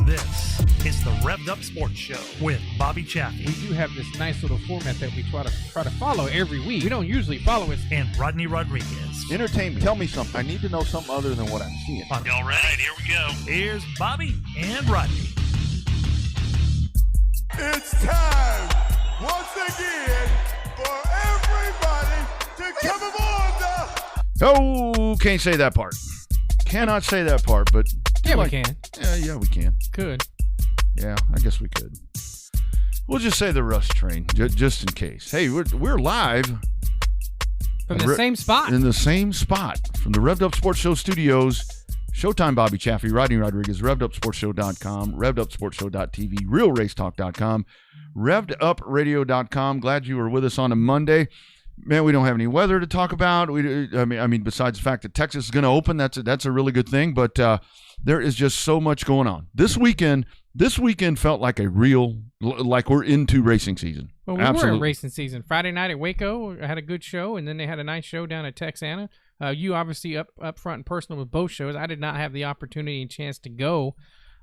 This is the Revved Up Sports Show with Bobby Chaffee. We do have this nice little format that we try to follow every week. We don't usually follow it. And Rodney Rodriguez. Entertain me. Tell me something. I need to know something other than what I'm seeing. Y'all ready? Here we go. Here's Bobby and Rodney. It's time once again for everybody to come aboard the... Oh, can't say that part. Cannot say that part, but... Yeah, we can. Yeah, we can. Could. Yeah, I guess we could. We'll just say the Rush Train, just in case. Hey, we're live. From the same spot. In the same spot. From the Revved Up Sports Show studios. Showtime Bobby Chaffee, Rodney Rodriguez, RevvedUpSportsShow.com, RevvedUpSportsShow.tv, RealRaceTalk.com, RevvedUpRadio.com. Glad you were with us on a Monday. Man, we don't have any weather to talk about. I mean, besides the fact that Texas is going to open, that's a really good thing. But there is just so much going on. This weekend felt like like we're into racing season. Well, we were in racing season. Friday night at Waco, I had a good show, and then they had a nice show down at Texana. You obviously up front and personal with both shows. I did not have the opportunity and chance to go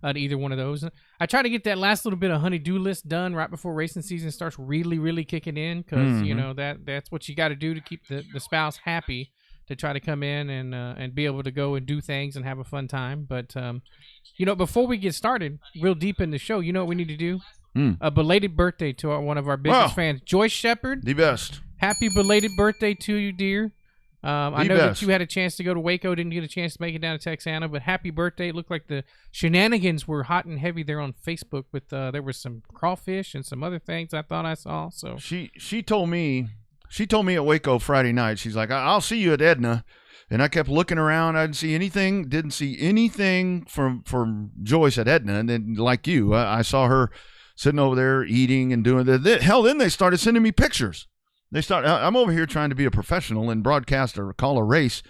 to either one of those. I try to get that last little bit of honey-do list done right before racing season starts really, really kicking in because, you know, that's what you got to do to keep the spouse happy, to try to come in and be able to go and do things and have a fun time. But, you know, before we get started real deep in the show, you know what we need to do? A belated birthday to one of our biggest fans, Joyce Shepard. The best. Happy belated birthday to you, dear. I know that you had a chance to go to Waco, didn't get a chance to make it down to Texana, but happy birthday. It looked like the shenanigans were hot and heavy there on Facebook with there was some crawfish and some other things I thought I saw. So she told me at Waco Friday night, she's like, I'll see you at Edna. And I kept looking around. I didn't see anything from Joyce at Edna. And then, like you, I saw her sitting over there eating and doing that. Hell, then they started sending me pictures. I'm over here trying to be a professional and broadcast or call a race,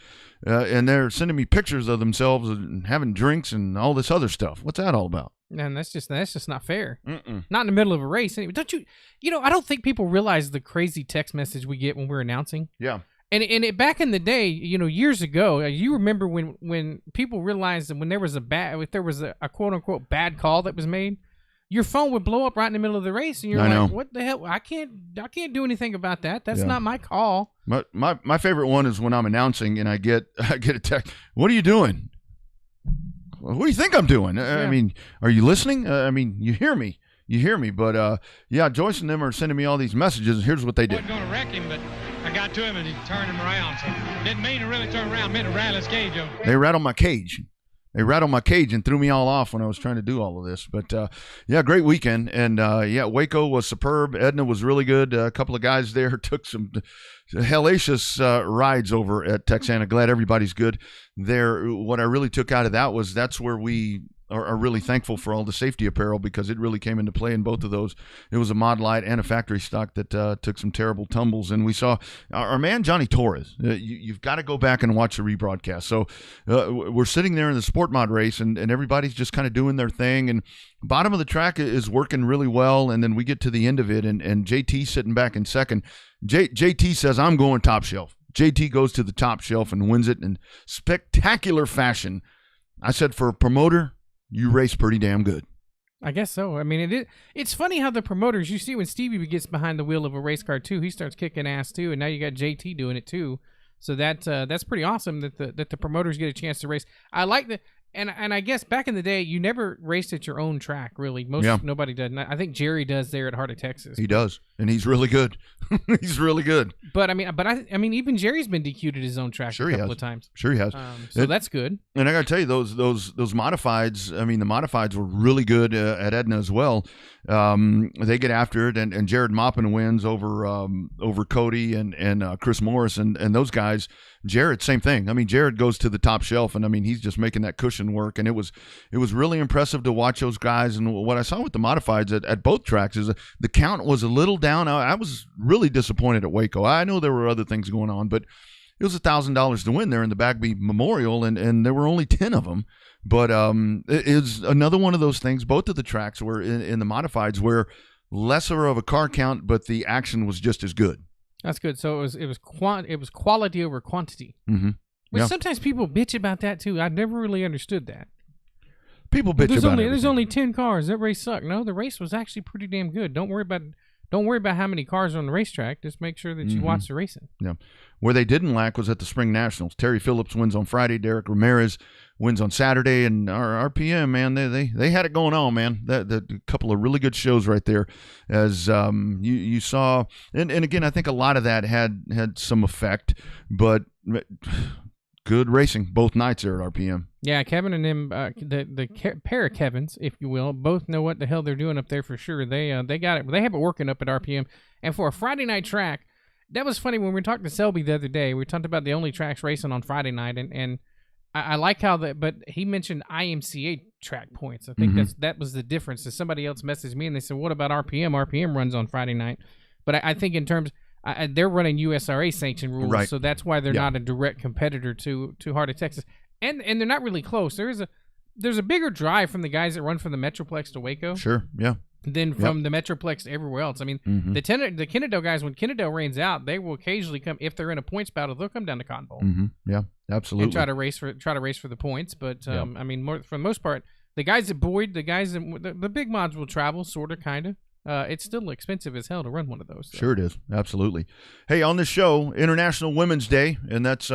and they're sending me pictures of themselves and having drinks and all this other stuff. What's that all about? And that's just not fair. Not in the middle of a race. Don't you? You know, I don't think people realize the crazy text message we get when we're announcing. Yeah. And back in the day, you know, years ago, you remember when people realized that when there was a quote unquote bad call that was made, your phone would blow up right in the middle of the race, and you're like, "What the hell? I can't do anything about that. That's not my call." My favorite one is when I'm announcing and I get a text. What are you doing? What do you think I'm doing? I mean, are you listening? I mean, you hear me. But yeah, Joyce and them are sending me all these messages. Here's what they did. I wasn't going to wreck him, but I got to him and he turned him around. So didn't mean to really turn around. Meant to rattle his cage over. They rattled my cage. And threw me all off when I was trying to do all of this. But, yeah, great weekend. And, yeah, Waco was superb. Edna was really good. A couple of guys there took some hellacious rides over at Texana. Glad everybody's good there. What I really took out of that was that's where we are really thankful for all the safety apparel because it really came into play in both of those. It was a Mod Light and a factory stock that took some terrible tumbles. And we saw our man Johnny Torres. You've got to go back and watch the rebroadcast. So we're sitting there in the Sport Mod race, and everybody's just kind of doing their thing. And bottom of the track is working really well. And then we get to the end of it, and JT sitting back in second. JT says, I'm going top shelf. JT goes to the top shelf and wins it in spectacular fashion. I said, for a promoter, you race pretty damn good. I guess so. I mean, it's funny how the promoters, you see when Stevie gets behind the wheel of a race car too, he starts kicking ass too, and now you got JT doing it too. So that's pretty awesome that the promoters get a chance to race. I like that. And I guess back in the day, you never raced at your own track, really. Nobody does. I think Jerry does there at Heart of Texas. He does, and he's really good. He's really good. But I mean, even Jerry's been DQ'd at his own track a couple of times. Sure, he has. So that's good. And I got to tell you, those modifieds. I mean, the modifieds were really good at Edna as well. They get after it, and Jared Maupin wins over Cody and Chris Morris and those guys. Jared, same thing. I mean, Jared goes to the top shelf, and I mean, he's just making that cushion work, and it was really impressive to watch those guys. And what I saw with the modifieds at both tracks is the count was a little down. I was really disappointed at Waco. I know there were other things going on, but it was $1,000 to win there in the Bagby Memorial, and there were only 10 of them. But it is another one of those things. Both of the tracks were in the modifieds where lesser of a car count, but the action was just as good. That's good. So it was quality over quantity. Mm-hmm. Which sometimes people bitch about that too. I never really understood that. People bitch there's about only everything. there's only 10 cars. That race sucked. No, the race was actually pretty damn good. Don't worry about how many cars are on the racetrack. Just make sure that you watch the racing. Yeah. Where they didn't lack was at the Spring Nationals. Terry Phillips wins on Friday. Derek Ramirez wins on Saturday. And our RPM, man, they had it going on, man. A couple of really good shows right there. As you saw. And again, I think a lot of that had some effect. But good racing both nights there at RPM. Yeah, Kevin and him, the pair of Kevins, if you will, both know what the hell they're doing up there for sure. They got it. They have it working up at RPM. And for a Friday night track, that was funny when we talked to Selby the other day. We talked about the only tracks racing on Friday night, and I like how but he mentioned IMCA track points. I think that was the difference. So somebody else messaged me and they said, "What about RPM? RPM runs on Friday night." But I think in terms. They're running USRA sanctioned rules, right. So that's why they're not a direct competitor to Heart of Texas, and they're not really close. There's a bigger drive from the guys that run from the Metroplex to Waco, Sure, yeah, than from the Metroplex to everywhere else. I mean, the Kennedale guys, when Kennedale rains out, they will occasionally come if they're in a points battle. They'll come down to Cotton Bowl, yeah, absolutely, and try to race for the points. But I mean, for the most part, the guys at Boyd, the guys that the big mods will travel, sort of, kind of. It's still expensive as hell to run one of those. So. Sure it is. Absolutely. Hey, on this show, International Women's Day, and that's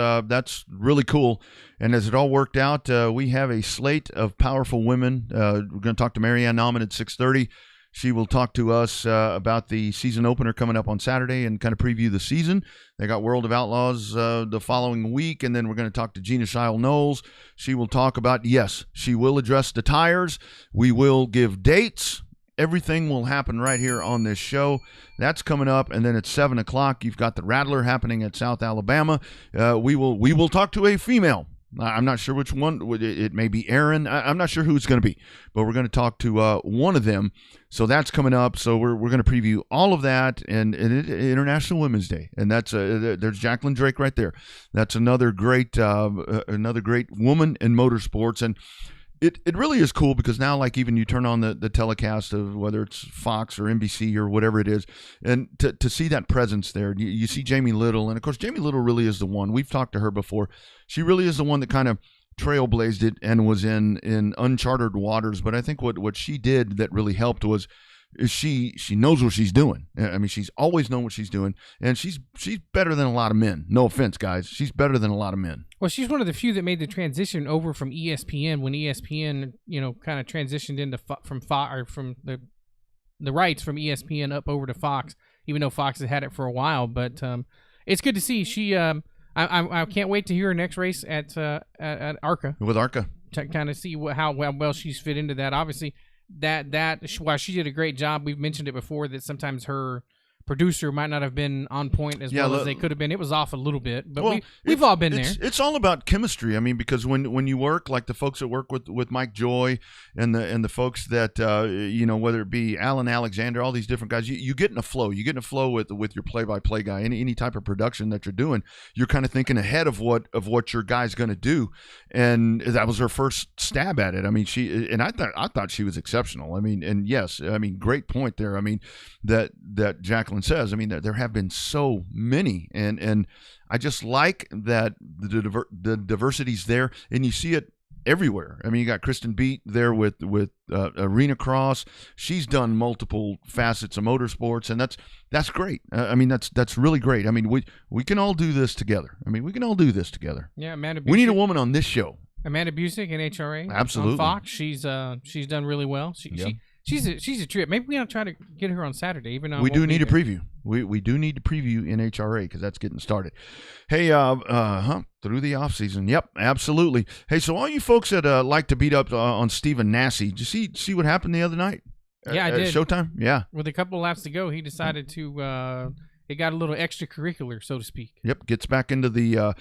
really cool. And as it all worked out, we have a slate of powerful women. We're going to talk to Marianne Nauman at 6:30. She will talk to us about the season opener coming up on Saturday and kind of preview the season. They got World of Outlaws the following week, and then we're going to talk to Gina Shile-Knowles. She will talk about, yes, she will address the tires. We will give dates. Everything will happen right here on this show. That's coming up, and then at 7 o'clock, you've got the Rattler happening at South Alabama. We will talk to a female. I'm not sure which one. It may be Aaron. I'm not sure who it's going to be, but we're going to talk to one of them. So that's coming up. So we're going to preview all of that and International Women's Day, and that's there's Jacqueline Drake right there. That's another great woman in motorsports. And It really is cool because now, like, even you turn on the telecast of whether it's Fox or NBC or whatever it is, and to see that presence there, you see Jamie Little, and of course Jamie Little really is the one. We've talked to her before. She really is the one that kind of trailblazed it and was in uncharted waters. But I think what she did that really helped was she knows what she's doing. I mean, she's always known what she's doing, and she's better than a lot of men. No offense, guys. She's better than a lot of men. Well, she's one of the few that made the transition over from ESPN when ESPN, kind of transitioned into from the rights from ESPN up over to Fox, even though Fox has had it for a while. But it's good to see. She, I can't wait to hear her next race at ARCA. With ARCA. To kind of see how well she's fit into that. Obviously, while she did a great job, we've mentioned it before that sometimes her producer might not have been on point as well as they could have been. It was off a little bit, but we've all been there. It's all about chemistry. I mean, because when you work, like the folks that work with Mike Joy and the folks that whether it be Alan Alexander, all these different guys, you get in a flow. You get in a flow with your play-by-play guy. Any type of production that you're doing, you're kind of thinking ahead of what your guy's going to do. And that was her first stab at it. I mean, I thought she was exceptional. I mean, and yes, I mean, great point there. I mean, that Jacqueline says. I mean, there have been so many, and I just like that the diversity's there, and you see it everywhere. I mean, you got Kristen Beat there with Arena Cross. She's done multiple facets of motorsports, and that's great. I mean, that's really great. I mean, we can all do this together. I mean, we can all do this together. Yeah, Amanda Busick. We need a woman on this show. Amanda Busick in HRA. Absolutely. On Fox. She's done really well. She's a trip. Maybe we ought to try to get her on Saturday, even though we do need a preview. We do need to preview in HRA because that's getting started. Hey, through the off season. Yep, absolutely. Hey, so all you folks that like to beat up on Stephen Nasse, did you see what happened the other night? Yeah, I did. Showtime. Yeah. With a couple of laps to go, he decided to. It got a little extracurricular, so to speak. Yep, gets back into the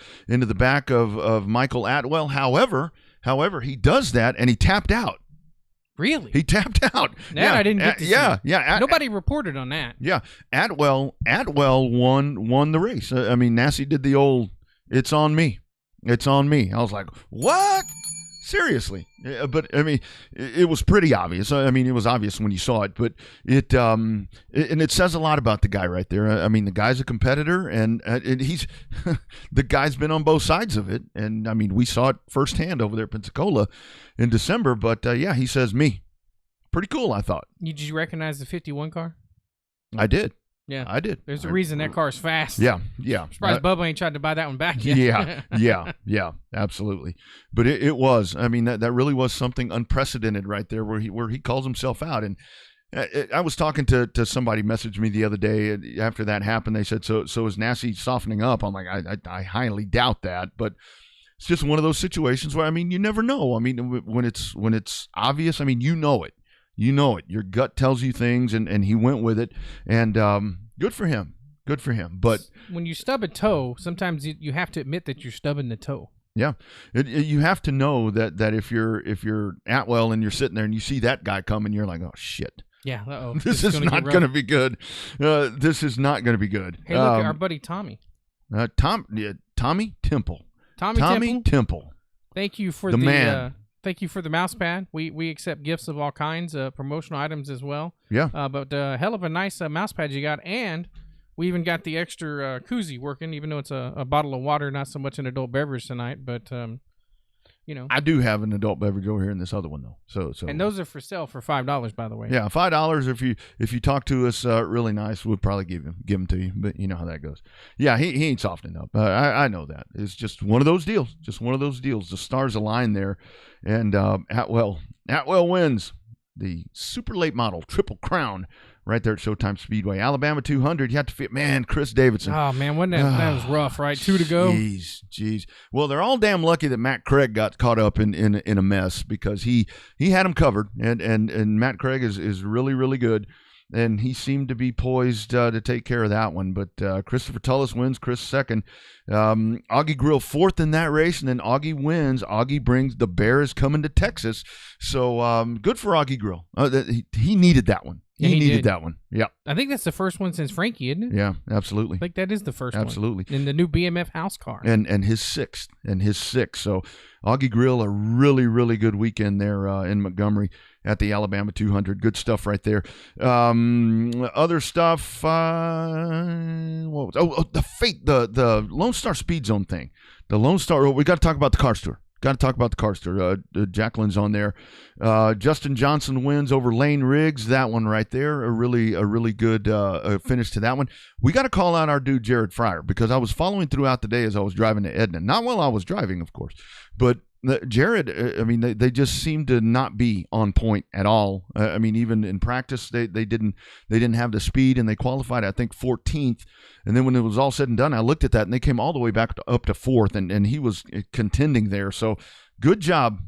back of Michael Atwell. However, he does that and he tapped out. Really? He tapped out. I didn't get to see. Yeah. Nobody reported on that. Yeah. Atwell won the race. I mean, Nasse did the old, it's on me. It's on me. I was like, what? Seriously. But I mean, it was pretty obvious. I mean, it was obvious when you saw it, but and it says a lot about the guy right there. I mean, the guy's a competitor, and he's the guy's been on both sides of it. And I mean, we saw it firsthand over there at Pensacola in December. But yeah, he says me. Pretty cool, I thought. Did you recognize the 51 car? I did. Yeah, I did. There's a reason that car's fast. Yeah. Surprised Bubba ain't tried to buy that one back yet. yeah, absolutely. But it was. I mean, that really was something unprecedented right there, where he calls himself out. And I was talking to somebody, messaged me the other day after that happened. They said, so is Nassie softening up? I'm like, I highly doubt that, but it's just one of those situations where, I mean, you never know. I mean, when it's obvious, I mean, you know it. You know it. Your gut tells you things, and he went with it. And good for him. Good for him. But when you stub a toe, sometimes you have to admit that you're stubbing the toe. Yeah, you have to know that if you're Atwell and you're sitting there and you see that guy coming, you're like, oh shit. Yeah. Uh-oh. This is not going to be good. This is not going to be good. Hey, look at our buddy Tommy. Tommy Temple. Tommy Temple. Thank you for the man. Thank you for the mouse pad. We accept gifts of all kinds, promotional items as well. Yeah. But hell of a nice mouse pad you got, and we even got the extra koozie working, even though it's a bottle of water, not so much an adult beverage tonight. But I do have an adult beverage over here in this other one though. So and those are for sale for $5, by the way. Yeah, $5. If you talk to us really nice, we'll probably give them to you. But you know how that goes. Yeah, he ain't softening up. I know that. It's just one of those deals. The stars align there, and Atwell wins the super late model Triple Crown right there at Showtime Speedway. Alabama 200. You have to fit, man, Chris Davidson. Oh, man, that was rough, right? 2 to go. Jeez. Well, they're all damn lucky that Matt Craig got caught up in a mess, because he had him covered, and Matt Craig is really, really good. And he seemed to be poised to take care of that one. But Christopher Tullis wins, Chris second. Augie Grill fourth in that race, and then Augie wins. Augie brings the Bears coming to Texas. So good for Augie Grill. He needed that one. Yeah, he needed that one. Yeah. I think that's the first one since Frankie, isn't it? Yeah, absolutely. I think that is the first one. Absolutely. In the new BMF house car. And his sixth. So Augie Grill, a really, really good weekend there in Montgomery at the Alabama 200. Good stuff right there. Other stuff. What was the Lone Star Speed Zone thing. The Lone Star. We got to talk about the Cars Tour. Jacqueline's on there. Justin Johnson wins over Lane Riggs. That one right there, a really good finish to that one. We got to call out our dude Jared Fryer, because I was following throughout the day as I was driving to Edna. Not while I was driving, of course, but Jared. I mean, they just seemed to not be on point at all. I mean, even in practice, they didn't have the speed, and they qualified, I think, 14th. And then when it was all said and done, I looked at that, and they came all the way back up to 4th, and he was contending there. So good job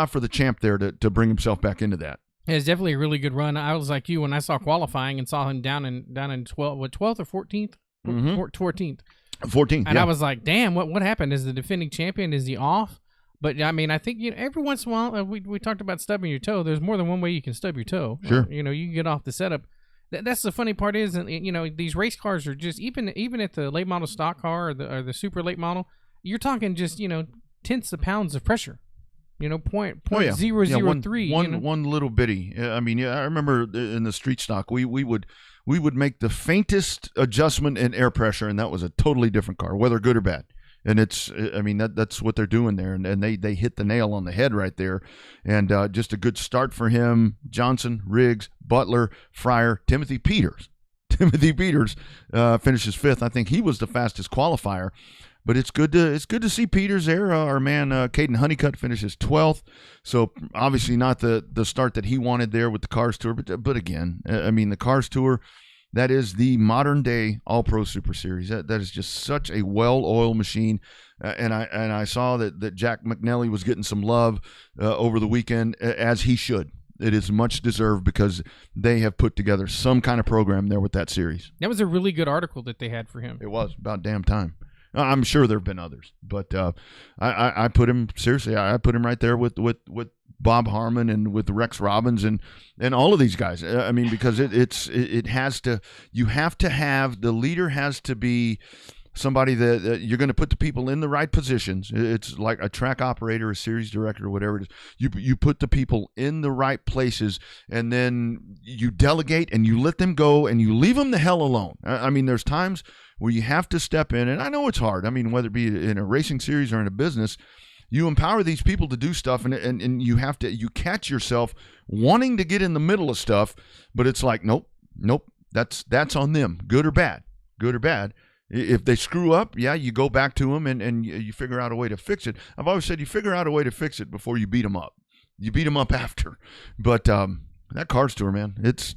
for the champ there to bring himself back into that. Yeah, it's definitely a really good run. I was like you when I saw qualifying and saw him down in 12th or 14th? Mm-hmm. 14th. 14th, and I was like, damn, what happened? Is the defending champion, is he off? But, I mean, I think every once in a while, we talked about stubbing your toe. There's more than one way you can stub your toe. Sure. You can get off the setup. That's the funny part is, these race cars are just, even at the late model stock car or the super late model, you're talking just, tenths of pounds of pressure. 0.003. One little bitty. I mean, I remember in the street stock, we would make the faintest adjustment in air pressure, and that was a totally different car, whether good or bad. And that's what they're doing there, and they hit the nail on the head right there, and just a good start for him. Johnson, Riggs, Butler, Fryer, Timothy Peters finishes 5th. I think he was the fastest qualifier, but it's good to see Peters there. Our man Caden Honeycutt finishes 12th, so obviously not the start that he wanted there with the Cars Tour, but again, I mean, the Cars Tour. That is the modern-day All-Pro Super Series. That is just such a well-oiled machine, and I saw that Jack McNally was getting some love over the weekend, as he should. It is much deserved, because they have put together some kind of program there with that series. That was a really good article that they had for him. It was about damn time. I'm sure there have been others, but I put him seriously. I put him right there with Bob Harmon and with Rex Robbins and all of these guys. I mean, because it has to. You have to have, the leader has to be somebody that you're going to put the people in the right positions. It's like a track operator, a series director, or whatever it is. You put the people in the right places, and then you delegate and you let them go and you leave them the hell alone. I mean, there's times where you have to step in, and I know it's hard. I mean, whether it be in a racing series or in a business, you empower these people to do stuff, and you catch yourself wanting to get in the middle of stuff, but it's like, nope, that's on them, good or bad. If they screw up, yeah, you go back to them and you figure out a way to fix it. I've always said you figure out a way to fix it before you beat them up. You beat them up after. But that Cars Tour, man, that's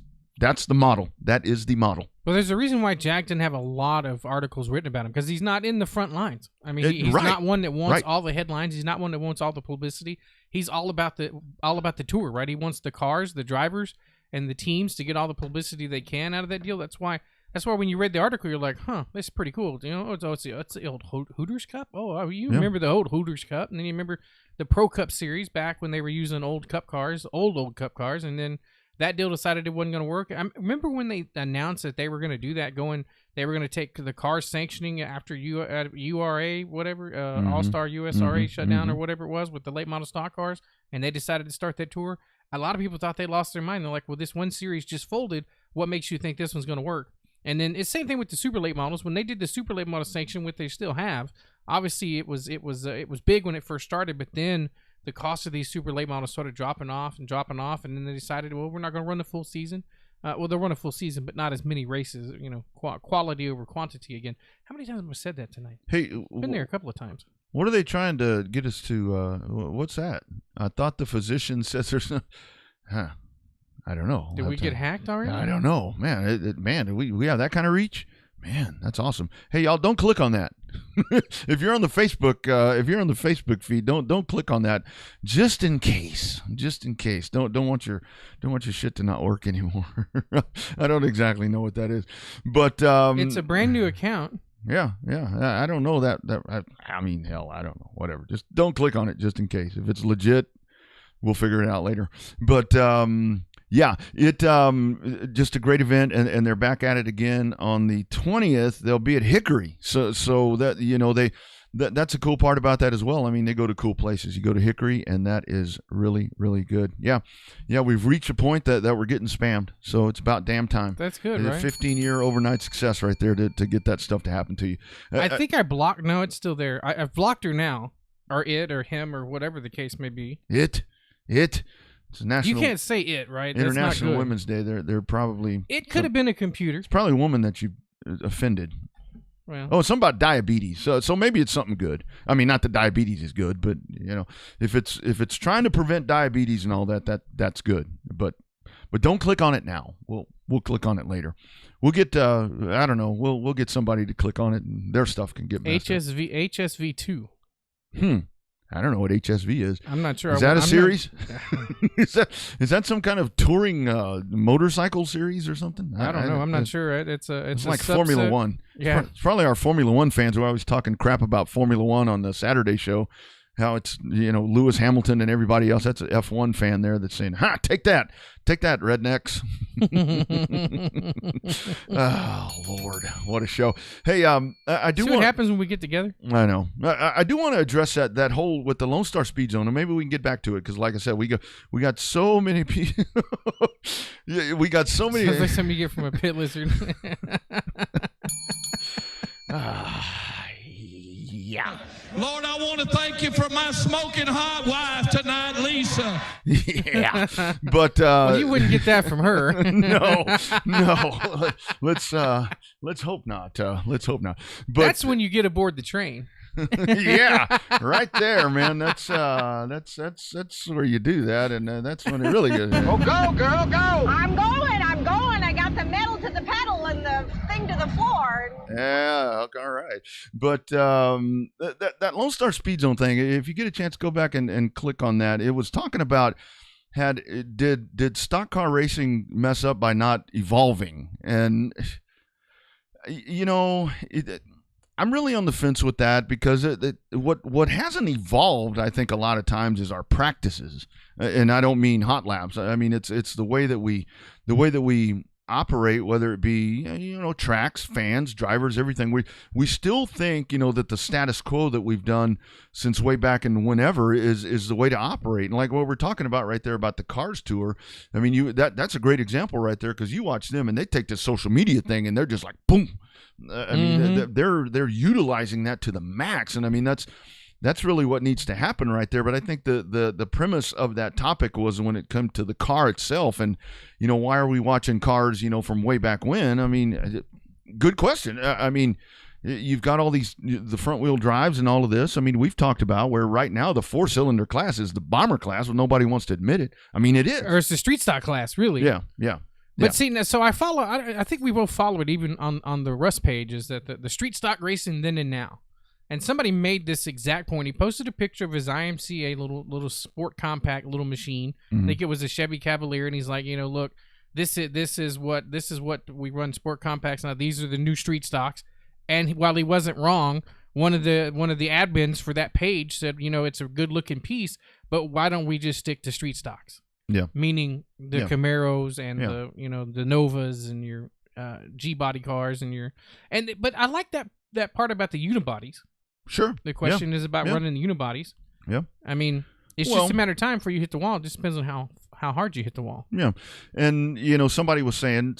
the model. That is the model. Well, there's a reason why Jack didn't have a lot of articles written about him, because he's not in the front lines. I mean, he's right, not one that wants right. all the headlines. He's not one that wants all the publicity. He's all about the tour, right? He wants the cars, the drivers, and the teams to get all the publicity they can out of that deal. That's why when you read the article, you're like, huh, this is pretty cool. You know, it's the old Hooters Cup. Oh, you remember the old Hooters Cup, and then you remember the Pro Cup series back when they were using old Cup cars, old Cup cars, and then that deal decided it wasn't going to work. I remember when they announced that they were going to do that, they were going to take the cars sanctioning after URA, whatever, All-Star USRA shutdown or whatever it was with the late model stock cars, and they decided to start that tour. A lot of people thought they lost their mind. They're like, well, this one series just folded. What makes you think this one's going to work? And then it's the same thing with the super late models. When they did the super late model sanction, which they still have, obviously it was big when it first started, but then the cost of these super late models started dropping off, and then they decided, well, we're not going to run the full season. Well, they'll run a full season, but not as many races. You know, quality over quantity again. How many times have I said that tonight? Hey, been there a couple of times. What are they trying to get us to? What's that? I thought the physician says there's no. I don't know. Did we get hacked already? I don't know, man. Man, we have that kind of reach. Man, that's awesome. Hey, y'all, don't click on that. If you're on the Facebook feed, don't click on that. Just in case. Don't want your shit to not work anymore. I don't exactly know what that is, but it's a brand new account. Yeah. I don't know that. I mean, hell, I don't know. Whatever. Just don't click on it, just in case. If it's legit, we'll figure it out later. But yeah, it just a great event, and they're back at it again on the 20th. They'll be at Hickory, so that that's a cool part about that as well. I mean, they go to cool places. You go to Hickory, and that is really, really good. Yeah, we've reached a point that we're getting spammed, so it's about damn time. That's good, right? 15-year overnight success right there to get that stuff to happen to you. I think I blocked. No, it's still there. I've blocked her now, or it, or him, or whatever the case may be. It's national. You can't say it, right? International Women's Day. They're probably. It could have been a computer. It's probably a woman that you offended. Well. Oh, something about diabetes. So maybe it's something good. I mean, not that diabetes is good, but if it's trying to prevent diabetes and all that's good. But don't click on it now. We'll click on it later. We'll get I don't know. We'll get somebody to click on it, and their stuff can get messed up. HSV2. I don't know what HSV is. I'm not sure. Is that a series? Is that some kind of touring motorcycle series or something? I don't know. I'm not sure. It's like Formula One. Yeah, it's probably our Formula One fans who are always talking crap about Formula One on the Saturday show. How it's Lewis Hamilton and everybody else. That's an F1 fan there that's saying, "Ha, take that, rednecks." Oh Lord, what a show! Hey, I do. See what happens when we get together? I know. I do want to address that whole with the Lone Star Speed Zone, and maybe we can get back to it because, like I said, we got so many people. We got so many. Sounds like something you get from a pit lizard. Yeah. Lord, I want to thank you for my smoking hot wife tonight, Lisa. Yeah, but well, you wouldn't get that from her. No. Let's hope not. Let's hope not. But that's when you get aboard the train. Yeah, right there, man. That's where you do that, and that's when it really gets. Oh, go, girl, go! I'm going. I got the metal to the pedal and the thing to the floor. Yeah, all right. But that Lone Star Speed Zone thing, if you get a chance, go back and click on that. It was talking about did stock car racing mess up by not evolving, and I'm really on the fence with that because what hasn't evolved, I think, a lot of times is our practices, and I don't mean hot laps. I mean it's the way that we operate, whether it be tracks, fans, drivers, everything. We still think that the status quo that we've done since way back in whenever is the way to operate. And like what we're talking about right there about the Cars Tour, I mean that's a great example right there, because you watch them and they take this social media thing and they're just like boom. I mean they're utilizing that to the max, and I mean that's really what needs to happen right there. But I think the premise of that topic was when it comes to the car itself, and why are we watching cars from way back when? I mean, good question. I mean, you've got all the front wheel drives and all of this. I mean, we've talked about where right now the 4-cylinder class is the bomber class, but nobody wants to admit it. I mean, it is, or it's the street stock class, really. Yeah. But see, so I follow. I think we both follow it even on the Russ page. Is that the street stock racing then and now? And somebody made this exact point. He posted a picture of his IMCA little sport compact little machine. I think it was a Chevy Cavalier, and he's like, look, this is what we run sport compacts now. These are the new street stocks. And while he wasn't wrong, one of the admins for that page said, it's a good looking piece, but why don't we just stick to street stocks? Yeah. Meaning the Camaros and the Novas and your G body cars but I like that part about the unibodies. Sure. The question is about running the unibodies. Yeah. I mean, it's just a matter of time before you hit the wall. It just depends on how hard you hit the wall. Yeah. And, somebody was saying,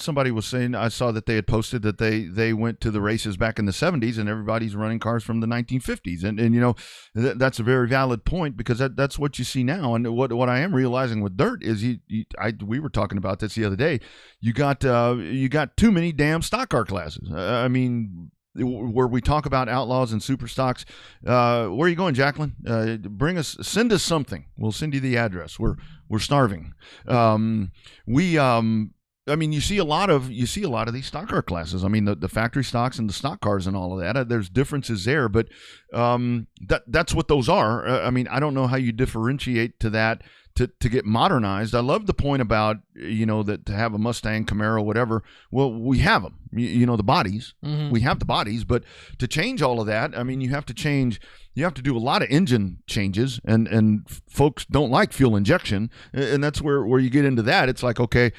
I saw that they had posted that they went to the races back in the 70s and everybody's running cars from the 1950s. And that's a very valid point, because that's what you see now. And what I am realizing with dirt is we were talking about this the other day. You got too many damn stock car classes. I mean, where we talk about outlaws and super stocks. Where are you going, Jacqueline? Send us something. We'll send you the address. We're starving. I mean, you see a lot of these stock car classes. I mean, the factory stocks and the stock cars and all of that. There's differences there, but that's what those are. I mean, I don't know how you differentiate to that. To get modernized. I love the point about, that to have a Mustang, Camaro, whatever. Well, we have them, the bodies. Mm-hmm. We have the bodies, but to change all of that, I mean, you have to do a lot of engine changes, and folks don't like fuel injection. And that's where you get into that. It's like, okay,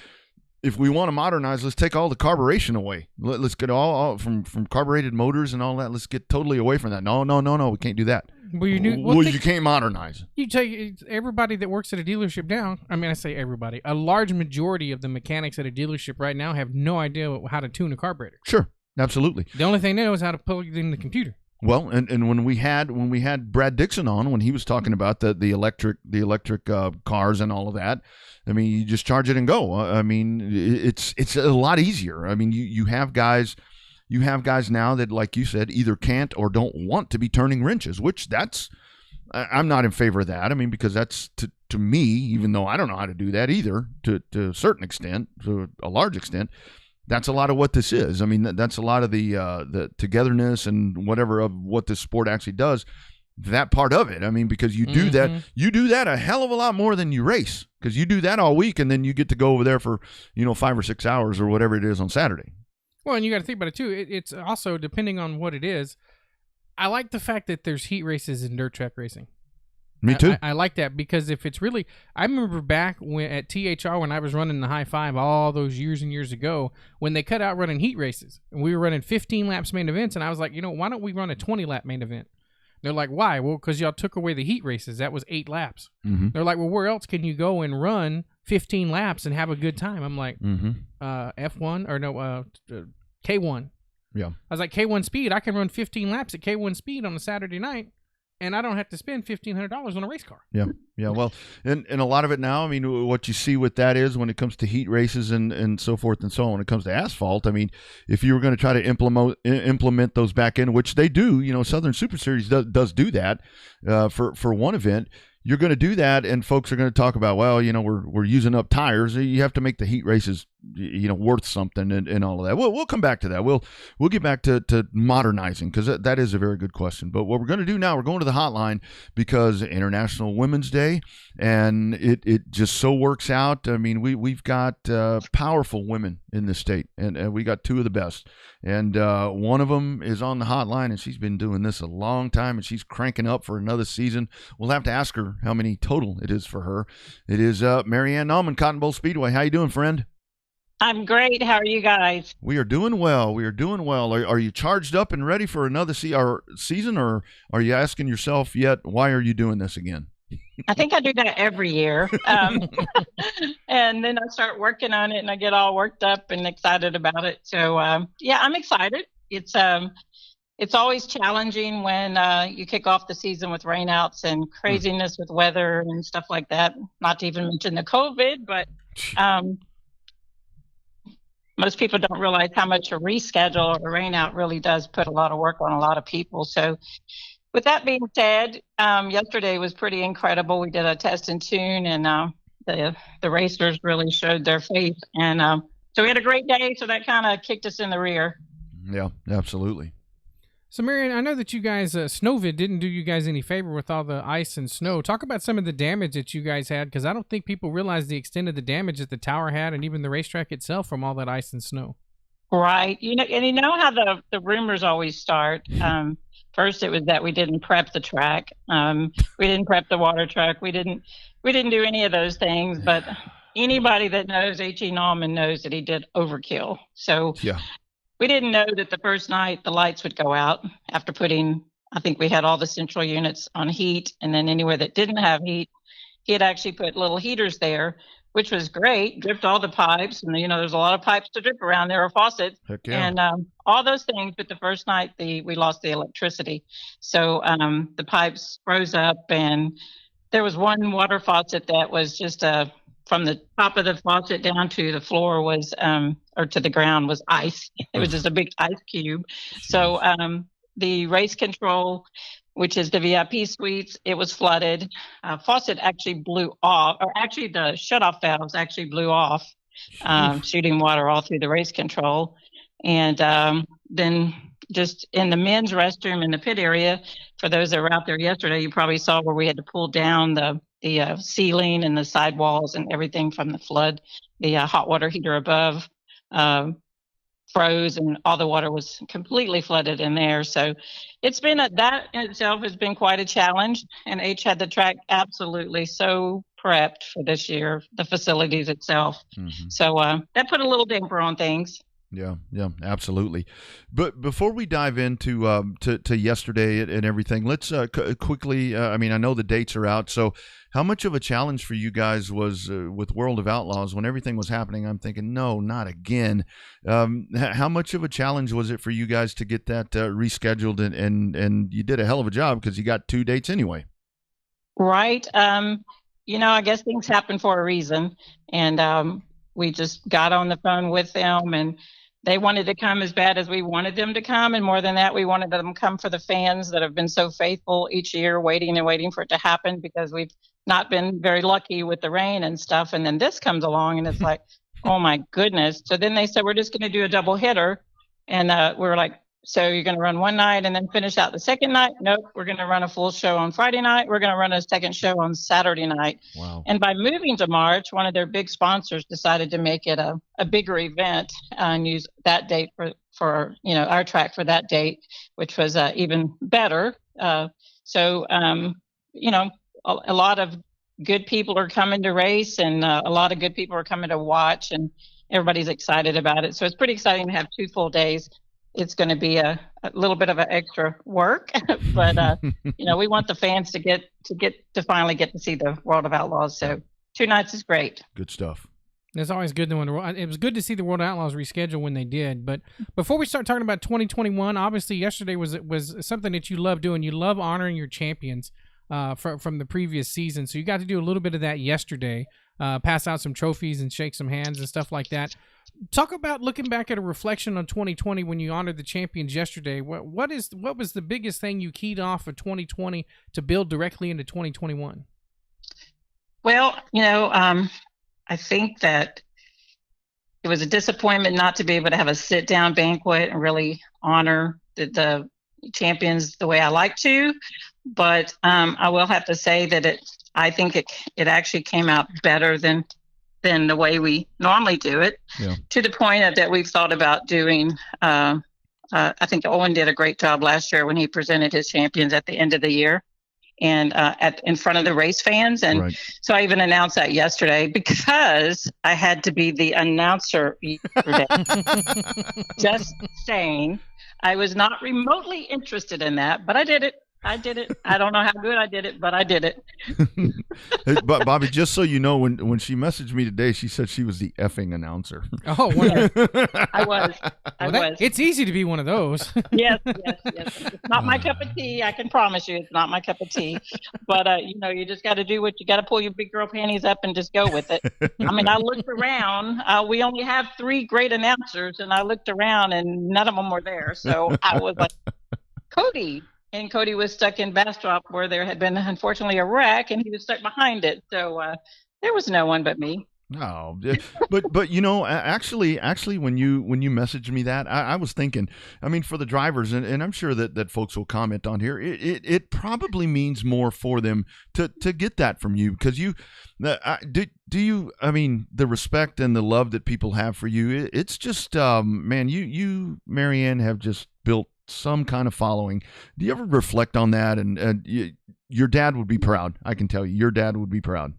if we want to modernize, let's take all the carburation away. Let's get all from carbureted motors and all that. Let's get totally away from that. No, we can't do that. Well, you can't modernize. You take everybody that works at a dealership now. I mean, I say everybody. A large majority of the mechanics at a dealership right now have no idea how to tune a carburetor. Sure, absolutely. The only thing they know is how to plug it in the computer. Well, and when we had Brad Dixon on, when he was talking about the electric cars and all of that, I mean, you just charge it and go. I mean, it's a lot easier. I mean, you have guys now that, like you said, either can't or don't want to be turning wrenches, which I'm not in favor of that. I mean, because that's to me, even though I don't know how to do that either, to a certain extent, to a large extent. That's a lot of what this is. I mean, that's a lot of the togetherness and whatever of what this sport actually does. That part of it. I mean, because you do that a hell of a lot more than you race, because you do that all week and then you get to go over there for 5 or 6 hours or whatever it is on Saturday. Well, and you got to think about it too. It's also depending on what it is. I like the fact that there's heat races in dirt track racing. Me too. I like that, because if it's really, I remember back at THR when I was running the High Five all those years and years ago, when they cut out running heat races and we were running 15 laps main events, and I was like, why don't we run a 20 lap main event? They're like, why? Well, because y'all took away the heat races. That was 8 laps. Mm-hmm. They're like, well, where else can you go and run 15 laps and have a good time? I'm like, F1 or no, K1. Yeah. I was like, K1 speed. I can run 15 laps at K1 speed on a Saturday night, and I don't have to spend $1,500 on a race car. Yeah. Well, and a lot of it now, I mean, what you see with that is when it comes to heat races and so forth and so on, when it comes to asphalt, I mean, if you were going to try to implement those back in, which they do, Southern Super Series does do that for one event. You're going to do that, and folks are going to talk about, well, we're using up tires. You have to make the heat races, worth something and all of that. We'll come back to that. We'll get back to modernizing, because that is a very good question. But what we're going to do now, we're going to the hotline, because International Women's Day, and it just so works out. I mean, we've got powerful women in this state, and we got 2 of the best. And one of them is on the hotline, and she's been doing this a long time, and she's cranking up for another season. We'll have to ask her how many total it is for her. It is Marianne Nauman, Cotton Bowl Speedway. How you doing, friend? I'm great. How are you guys? We are doing well. We are doing well. Are you charged up and ready for another season, or are you asking yourself yet, why are you doing this again? I think I do that every year. And then I start working on it and I get all worked up and excited about it. So, yeah, I'm excited. It's always challenging when you kick off the season with rainouts and craziness with weather and stuff like that. Not to even mention the COVID, but most people don't realize how much a reschedule or a rainout really does put a lot of work on a lot of people. So with that being said, yesterday was pretty incredible. We did a test and tune, and the racers really showed their faith. And so we had a great day, so that kind of kicked us in the rear. Yeah, absolutely. So, Marion, I know that you guys, Snowvid didn't do you guys any favor with all the ice and snow. Talk about some of the damage that you guys had, because I don't think people realize the extent of the damage that the tower had and even the racetrack itself from all that ice and snow. Right. You know how the rumors always start. First, it was that we didn't prep the track. We didn't prep the water truck. We didn't do any of those things. But anybody that knows H.E. Nauman knows that he did overkill. So yeah. We didn't know that the first night the lights would go out after I think we had all the central units on heat, and then anywhere that didn't have heat, he had actually put little heaters there, which was great, dripped all the pipes, and there's a lot of pipes to drip around there, or faucets, Heck yeah. and all those things. But the first night we lost the electricity. So the pipes froze up, and there was one water faucet that was just from the top of the faucet down to the floor or to the ground was ice. It was just a big ice cube. So the race control, which is the VIP suites, it was flooded. Faucet actually blew off, or actually the shutoff valves actually blew off, shooting water all through the race control. And then just in the men's restroom in the pit area, for those that were out there yesterday, you probably saw where we had to pull down the ceiling and the sidewalls and everything from the flood. The hot water heater above froze, and all the water was completely flooded in there. So it's been that in itself has been quite a challenge. And H had the track absolutely so prepped for this year, the facilities itself. Mm-hmm. So that put a little damper on things. Yeah, absolutely. But before we dive into to yesterday and everything, let's quickly. I know the dates are out. So, how much of a challenge for you guys was with World of Outlaws when everything was happening? I'm thinking, no, not again. How much of a challenge was it for you guys to get that rescheduled? And you did a hell of a job, because you got 2 dates anyway. Right. I guess things happen for a reason, and we just got on the phone with them, and they wanted to come as bad as we wanted them to come. And more than that, we wanted them to come for the fans that have been so faithful each year, waiting and waiting for it to happen, because we've not been very lucky with the rain and stuff. And then this comes along, and it's like, oh my goodness. So then they said, we're just going to do a double hitter. And we're like, so you're going to run one night and then finish out the second night? Nope. We're going to run a full show on Friday night. We're going to run a second show on Saturday night. Wow. And by moving to March, one of their big sponsors decided to make it a bigger event and use that date for our track for that date, which was even better. So a lot of good people are coming to race, and a lot of good people are coming to watch, and everybody's excited about it. So it's pretty exciting to have 2 full days. It's going to be a little bit of an extra work, but we want the fans to finally get to see the World of Outlaws. So 2 nights is great. Good stuff. It's always good it was good to see the World of Outlaws reschedule when they did. But before we start talking about 2021, obviously yesterday was something that you love doing. You love honoring your champions from the previous season. So you got to do a little bit of that yesterday, pass out some trophies and shake some hands and stuff like that. Talk about looking back at a reflection on 2020 when you honored the champions yesterday. What was the biggest thing you keyed off of 2020 to build directly into 2021? Well, I think that it was a disappointment not to be able to have a sit-down banquet and really honor the champions the way I like to. But I will have to say that I think it actually came out better than the way we normally do it, to the point that we've thought about doing. I think Owen did a great job last year when he presented his champions at the end of the year. and in front of the race fans. And so I even announced that yesterday because I had to be the announcer yesterday. Just saying. I was not remotely interested in that, but I did it. I don't know how good I did it, but I did it. But Bobby, just so you know, when she messaged me today, she said she was the effing announcer. Oh, yes, I was. It's easy to be one of those. Yes. It's not my cup of tea. I can promise you, it's not my cup of tea. But you just got to do what you got to pull your big girl panties up and just go with it. I mean, I looked around. We only have 3 great announcers, and I looked around, and none of them were there. So I was like, Cody. And Cody was stuck in Bastrop where there had been, unfortunately, a wreck, and he was stuck behind it. So there was no one but me. No, but actually, when you messaged me that, I was thinking, I mean, for the drivers, and I'm sure that folks will comment on here, it probably means more for them to get that from you, because do you, I mean, the respect and the love that people have for you, it's just, man, you, Marianne, have just built some kind of following. Do you ever reflect on that? And your dad would be proud. I can tell you, your dad would be proud.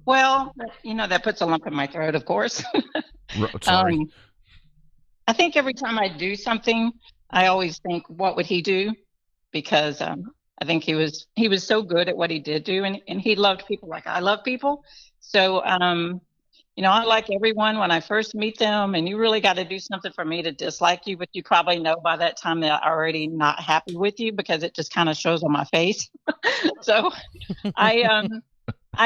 Well, that puts a lump in my throat, of course. Sorry. I think every time I do something, I always think, what would he do? Because I think he was so good at what he did do, and he loved people like I love people. So I like everyone when I first meet them, and you really got to do something for me to dislike you, but you probably know by that time that I'm already not happy with you because it just kind of shows on my face. So I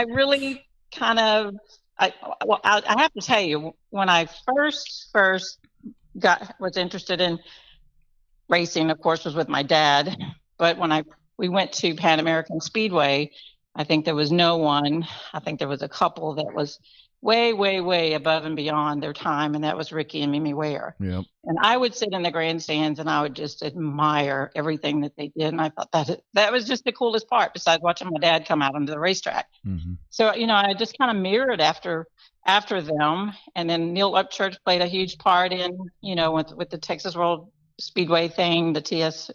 really kind of, I have to tell you, when I first was interested in racing, of course, was with my dad. But when we went to Pan American Speedway, I think there was no one. I think there was a couple that was way, way, way above and beyond their time, and that was Ricky and Mimi Ware. Yep. And I would sit in the grandstands and I would just admire everything that they did, and I thought that was just the coolest part, besides watching my dad come out onto the racetrack. Mm-hmm. So I just kind of mirrored after them, and then Neil Upchurch played a huge part in with the Texas World Speedway thing, the TROC.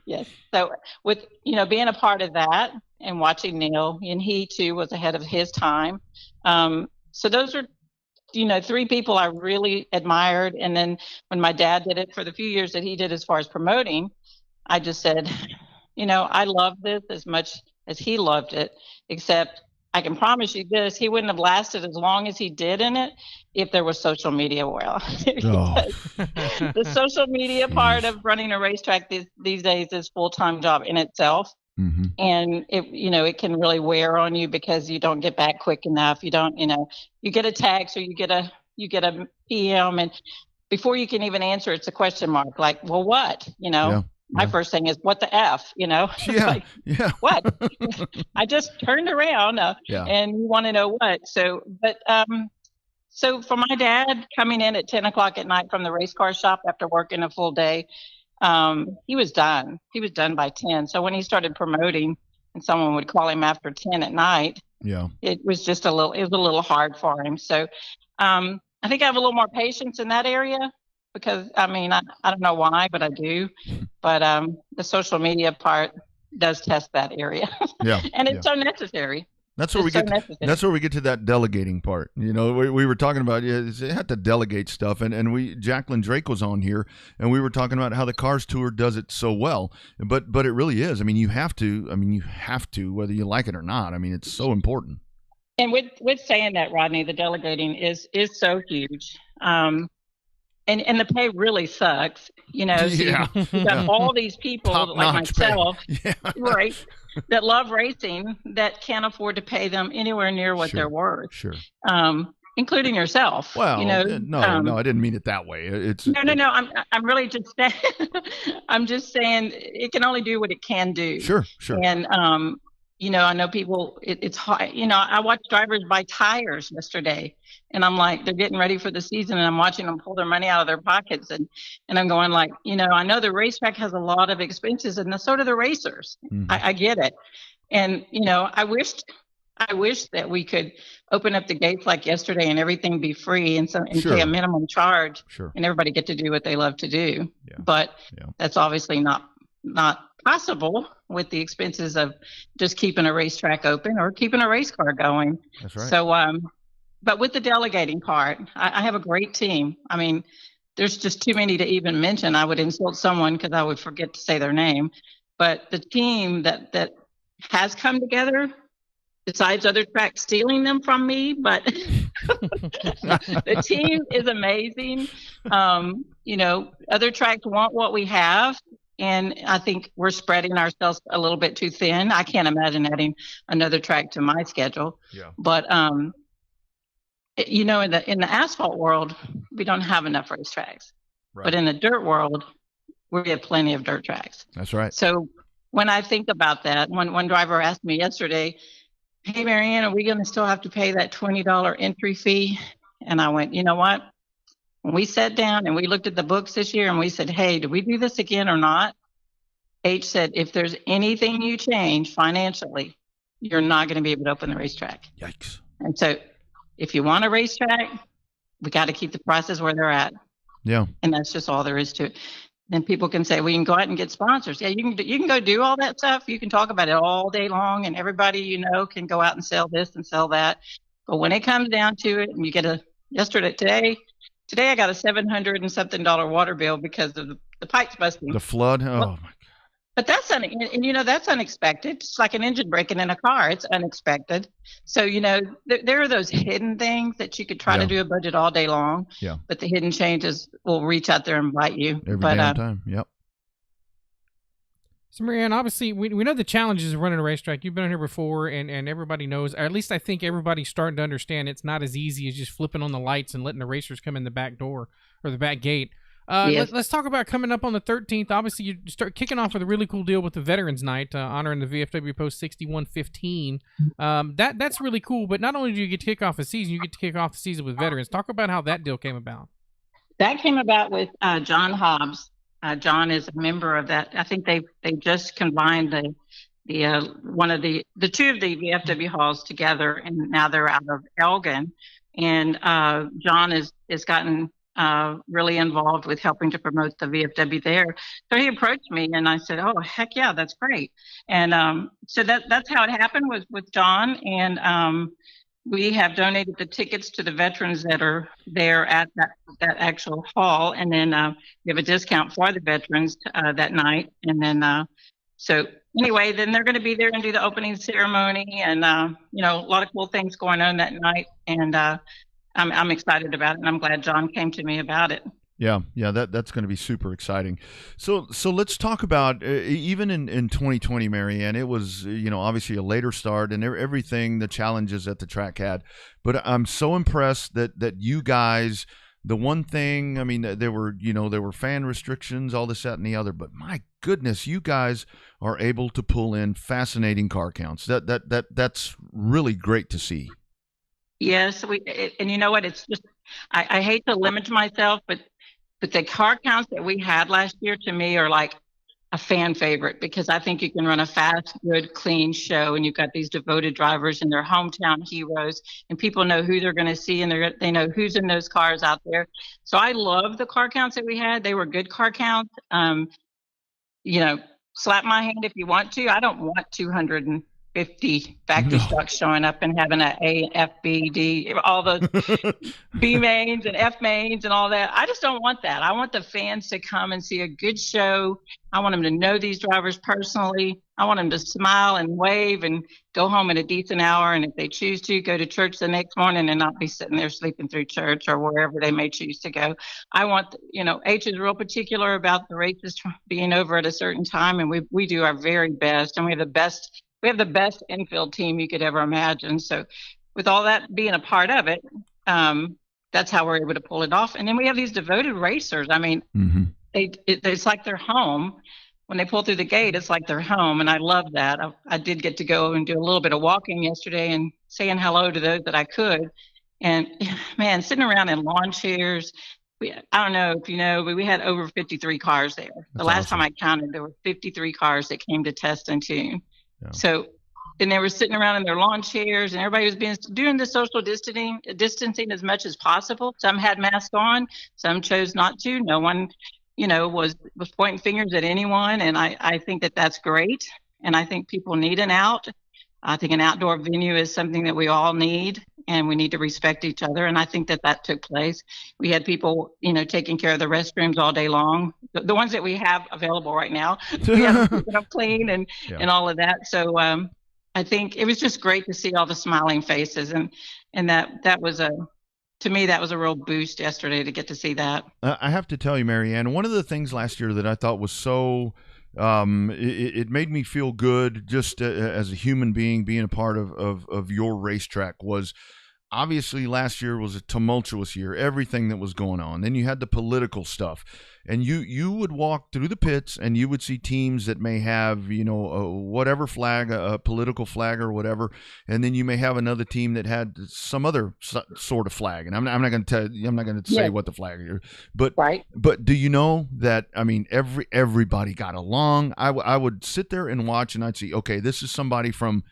Yes. So with being a part of that and watching Neil, and he too was ahead of his time. So those are 3 people I really admired. And then when my dad did it for the few years that he did as far as promoting, I just said, I love this as much as he loved it, except I can promise you this, he wouldn't have lasted as long as he did in it if there was social media. Well, the social media part of running a racetrack these days is a full-time job in itself. Mm-hmm. And it can really wear on you because you don't get back quick enough. You don't, you get a text or you get a PM, and before you can even answer, it's a question mark. Like, well, what? My first thing is, what the F? Yeah. Like, yeah. What? I just turned around and you want to know what? So, so for my dad coming in at 10 o'clock at night from the race car shop after working a full day, he was done. He was done by 10. So when he started promoting and someone would call him after 10 at night, it was just a little hard for him. So, I think I have a little more patience in that area. Because, I don't know why, but I do. But the social media part does test that area. Yeah. And it's so necessary. That's where we get. That's where we get to that delegating part. We were talking about you have to delegate stuff, and Jacqueline Drake was on here, and we were talking about how the Cars Tour does it so well. But it really is. You have to. You have to, whether you like it or not. It's so important. And with saying that, Rodney, the delegating is so huge. And the pay really sucks, So you've got all these people like myself, right, that love racing that can't afford to pay them anywhere near what they're worth. Sure. Including yourself. Well, no, I didn't mean it that way. It's no. I'm really just saying. I'm just saying it can only do what it can do. Sure. And I know people. It's hard. I watched drivers buy tires yesterday, and I'm like, they're getting ready for the season, and I'm watching them pull their money out of their pockets, and I'm going like, I know the racetrack has a lot of expenses, and so do the racers. Mm-hmm. I get it, and I wished I wish that we could open up the gates like yesterday and everything be free and Sure. pay a minimum charge Sure. and everybody get to do what they love to do. Yeah. But Yeah. that's obviously not possible with the expenses of just keeping a racetrack open or keeping a race car going. That's right. So, but with the delegating part, I have a great team. I mean, there's just too many to even mention. I would insult someone because I would forget to say their name. But the team that has come together, besides other tracks stealing them from me, but the team is amazing. Other tracks want what we have, and I think we're spreading ourselves a little bit too thin. I can't imagine adding another track to my schedule. Yeah. But in the asphalt world, we don't have enough racetracks. Right. But in the dirt world, we have plenty of dirt tracks. That's right. So when I think about that, one driver asked me yesterday, "Hey, Marianne, are we going to still have to pay that $20 entry fee?" And I went, you know what? When we sat down and we looked at the books this year and we said, "Hey, do we do this again or not?" H said, "If there's anything you change financially, you're not going to be able to open the racetrack." Yikes. And so if you want a racetrack, we got to keep the prices where they're at. Yeah. And that's just all there is to it. Then people can say, we can go out and get sponsors. Yeah, you can go do all that stuff. You can talk about it all day long, and everybody can go out and sell this and sell that. But when it comes down to it, and you get today I got a $700 and something water bill because of the pipes busting. The flood. Oh my. But that's that's unexpected. It's like an engine breaking in a car. It's unexpected. So there are those hidden things that you could try to do a budget all day long. Yeah. But the hidden changes will reach out there and bite you. Every damn time. Yep. So, Marianne, obviously, we know the challenges of running a racetrack. You've been on here before, and everybody knows, or at least I think everybody's starting to understand it's not as easy as just flipping on the lights and letting the racers come in the back door or the back gate. Yes. Let's talk about coming up on the 13th. Obviously, you start kicking off with a really cool deal with the Veterans Night, honoring the VFW Post 6115. That's really cool, but not only do you get to kick off a season, you get to kick off the season with veterans. Talk about how that deal came about. That came about with John Hobbs. John is a member of that. I think they just combined the two of the VFW halls together, and now they're out of Elgin. And John has gotten really involved with helping to promote the VFW there. So he approached me, and I said, "Oh, heck yeah, that's great." And so that's how it happened with John. And we have donated the tickets to the veterans that are there at that actual hall, and then we have a discount for the veterans that night. And then so anyway, then they're going to be there and do the opening ceremony, and a lot of cool things going on that night. And I'm excited about it, and I'm glad John came to me about it. Yeah, that's going to be super exciting. So let's talk about even in 2020, Marianne. It was obviously a later start and everything, the challenges that the track had. But I'm so impressed that you guys. The one thing, I mean, there were fan restrictions, all this, that, and the other. But my goodness, you guys are able to pull in fascinating car counts. That's really great to see. Yes, and you know what? It's just I hate to limit myself, but the car counts that we had last year to me are like a fan favorite, because I think you can run a fast, good, clean show, and you've got these devoted drivers and their hometown heroes, and people know who they're going to see, and they know who's in those cars out there. So I love the car counts that we had. They were good car counts. Slap my hand if you want to. I don't want 250 factory stocks showing up and having an A, F, B, D, all those B mains and F mains and all that. I just don't want that. I want the fans to come and see a good show. I want them to know these drivers personally. I want them to smile and wave and go home at a decent hour. And if they choose to, go to church the next morning and not be sitting there sleeping through church or wherever they may choose to go. I want, H is real particular about the races being over at a certain time. And we do our very best, and we have the best infield team you could ever imagine. So with all that being a part of it, that's how we're able to pull it off. And then we have these devoted racers. I mean, it's like they're home. When they pull through the gate, it's like they're home. And I love that. I did get to go and do a little bit of walking yesterday and saying hello to those that I could. And man, sitting around in lawn chairs, I don't know if you know, but we had over 53 cars there. The last time I counted, there were 53 cars that came to test and tune. Yeah. So and they were sitting around in their lawn chairs, and everybody was doing the social distancing as much as possible. Some had masks on, some chose not to. No one, was pointing fingers at anyone, and I think that that's great. And I think people need an out. I think an outdoor venue is something that we all need, and we need to respect each other. And I think that took place. We had people, taking care of the restrooms all day long, the ones that we have available right now. We have to keep them clean and all of that. So I think it was just great to see all the smiling faces, and that was to me, that was a real boost yesterday to get to see that. I have to tell you, Marianne, one of the things last year that I thought was so it made me feel good just as a human being being a part of your racetrack was obviously last year was a tumultuous year, everything that was going on. Then you had the political stuff, and you would walk through the pits and you would see teams that may have, whatever flag, a political flag or whatever. And then you may have another team that had some other sort of flag. And I'm not going to say what the flag is, but, right. But do you know that, I mean, everybody got along. I would sit there and watch, and I'd see, okay, this is somebody from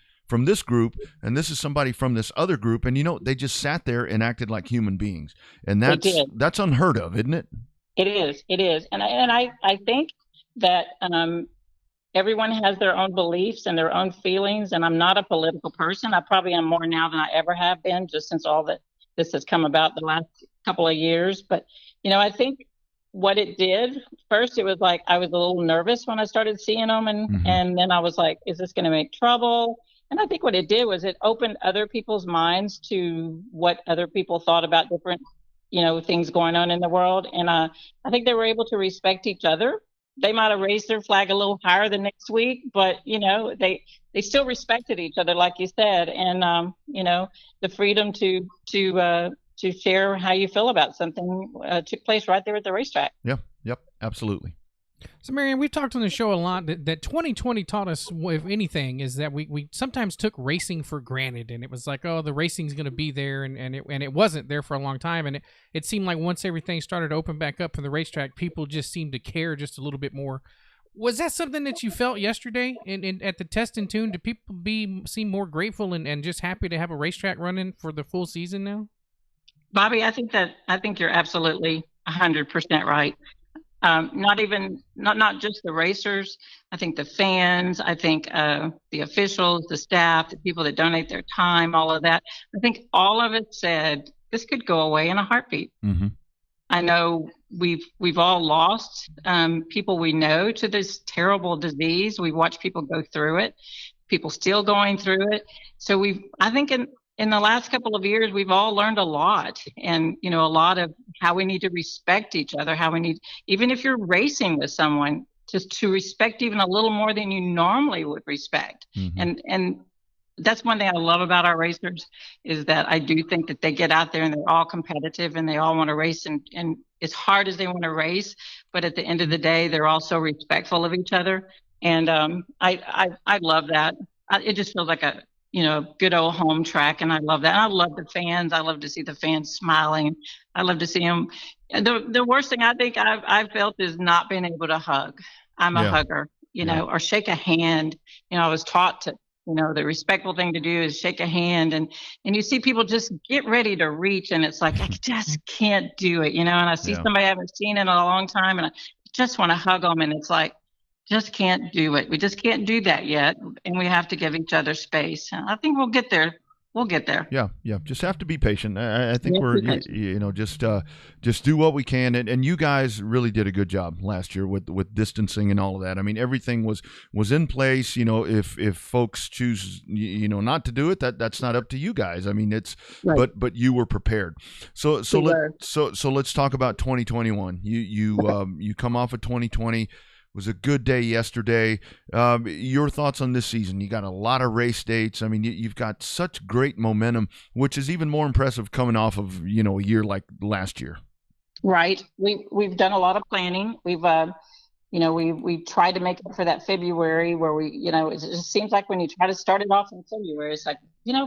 this group, and this is somebody from this other group, and they just sat there and acted like human beings, and that's unheard of, isn't it? It is, and I think that everyone has their own beliefs and their own feelings, and I'm not a political person. I probably am more now than I ever have been, just since all that this has come about the last couple of years. But I think what it did first, it was like I was a little nervous when I started seeing them, and then I was like, is this going to make trouble? And I think what it did was it opened other people's minds to what other people thought about different, things going on in the world. And I think they were able to respect each other. They might have raised their flag a little higher the next week, but, they still respected each other, like you said. And, the freedom to share how you feel about something took place right there at the racetrack. Yep, absolutely. So, Marianne, we've talked on the show a lot that 2020 taught us, if anything, is that we sometimes took racing for granted, and it was like, oh, the racing's going to be there, and it wasn't there for a long time, and it seemed like once everything started to open back up for the racetrack, people just seemed to care just a little bit more. Was that something that you felt yesterday at the Test and Tune? Did people seem more grateful and just happy to have a racetrack running for the full season now? Bobby, I think you're absolutely 100% right. Not just the racers. I think the fans, I think the officials, the staff, the people that donate their time, all of that. I think all of it said this could go away in a heartbeat. Mm-hmm. I know we've all lost people we know to this terrible disease. We've watched people go through it, people still going through it. So I think in the last couple of years, we've all learned a lot, and a lot of how we need to respect each other, how we need, even if you're racing with someone, just to respect even a little more than you normally would respect. Mm-hmm. And that's one thing I love about our racers, is that I do think that they get out there and they're all competitive and they all want to race, and as hard as they want to race, but at the end of the day, they're also respectful of each other. And I love that. It just feels like a good old home track, and I love that. And I love the fans. I love to see the fans smiling. I love to see them. The worst thing I think I've felt is not being able to hug. I'm a hugger, or shake a hand. I was taught to, the respectful thing to do is shake a hand, and you see people just get ready to reach, and it's like, I just can't do it, and I see somebody I haven't seen in a long time, and I just want to hug them, and it's like, just can't do it. We just can't do that yet, and we have to give each other space. I think we'll get there. We'll get there. Yeah. Just have to be patient. I think we're just do what we can, and you guys really did a good job last year with distancing and all of that. I mean, everything was in place. If folks choose not to do it, that's not up to you guys. I mean, it's right. But you were prepared. So let's talk about 2021. You come off of 2020. Was a good day yesterday. Your thoughts on this season? You got a lot of race dates. I mean, you've got such great momentum, which is even more impressive coming off of a year like last year. Right. We've done a lot of planning. We've we tried to make up for that February where it just seems like when you try to start it off in February, it's like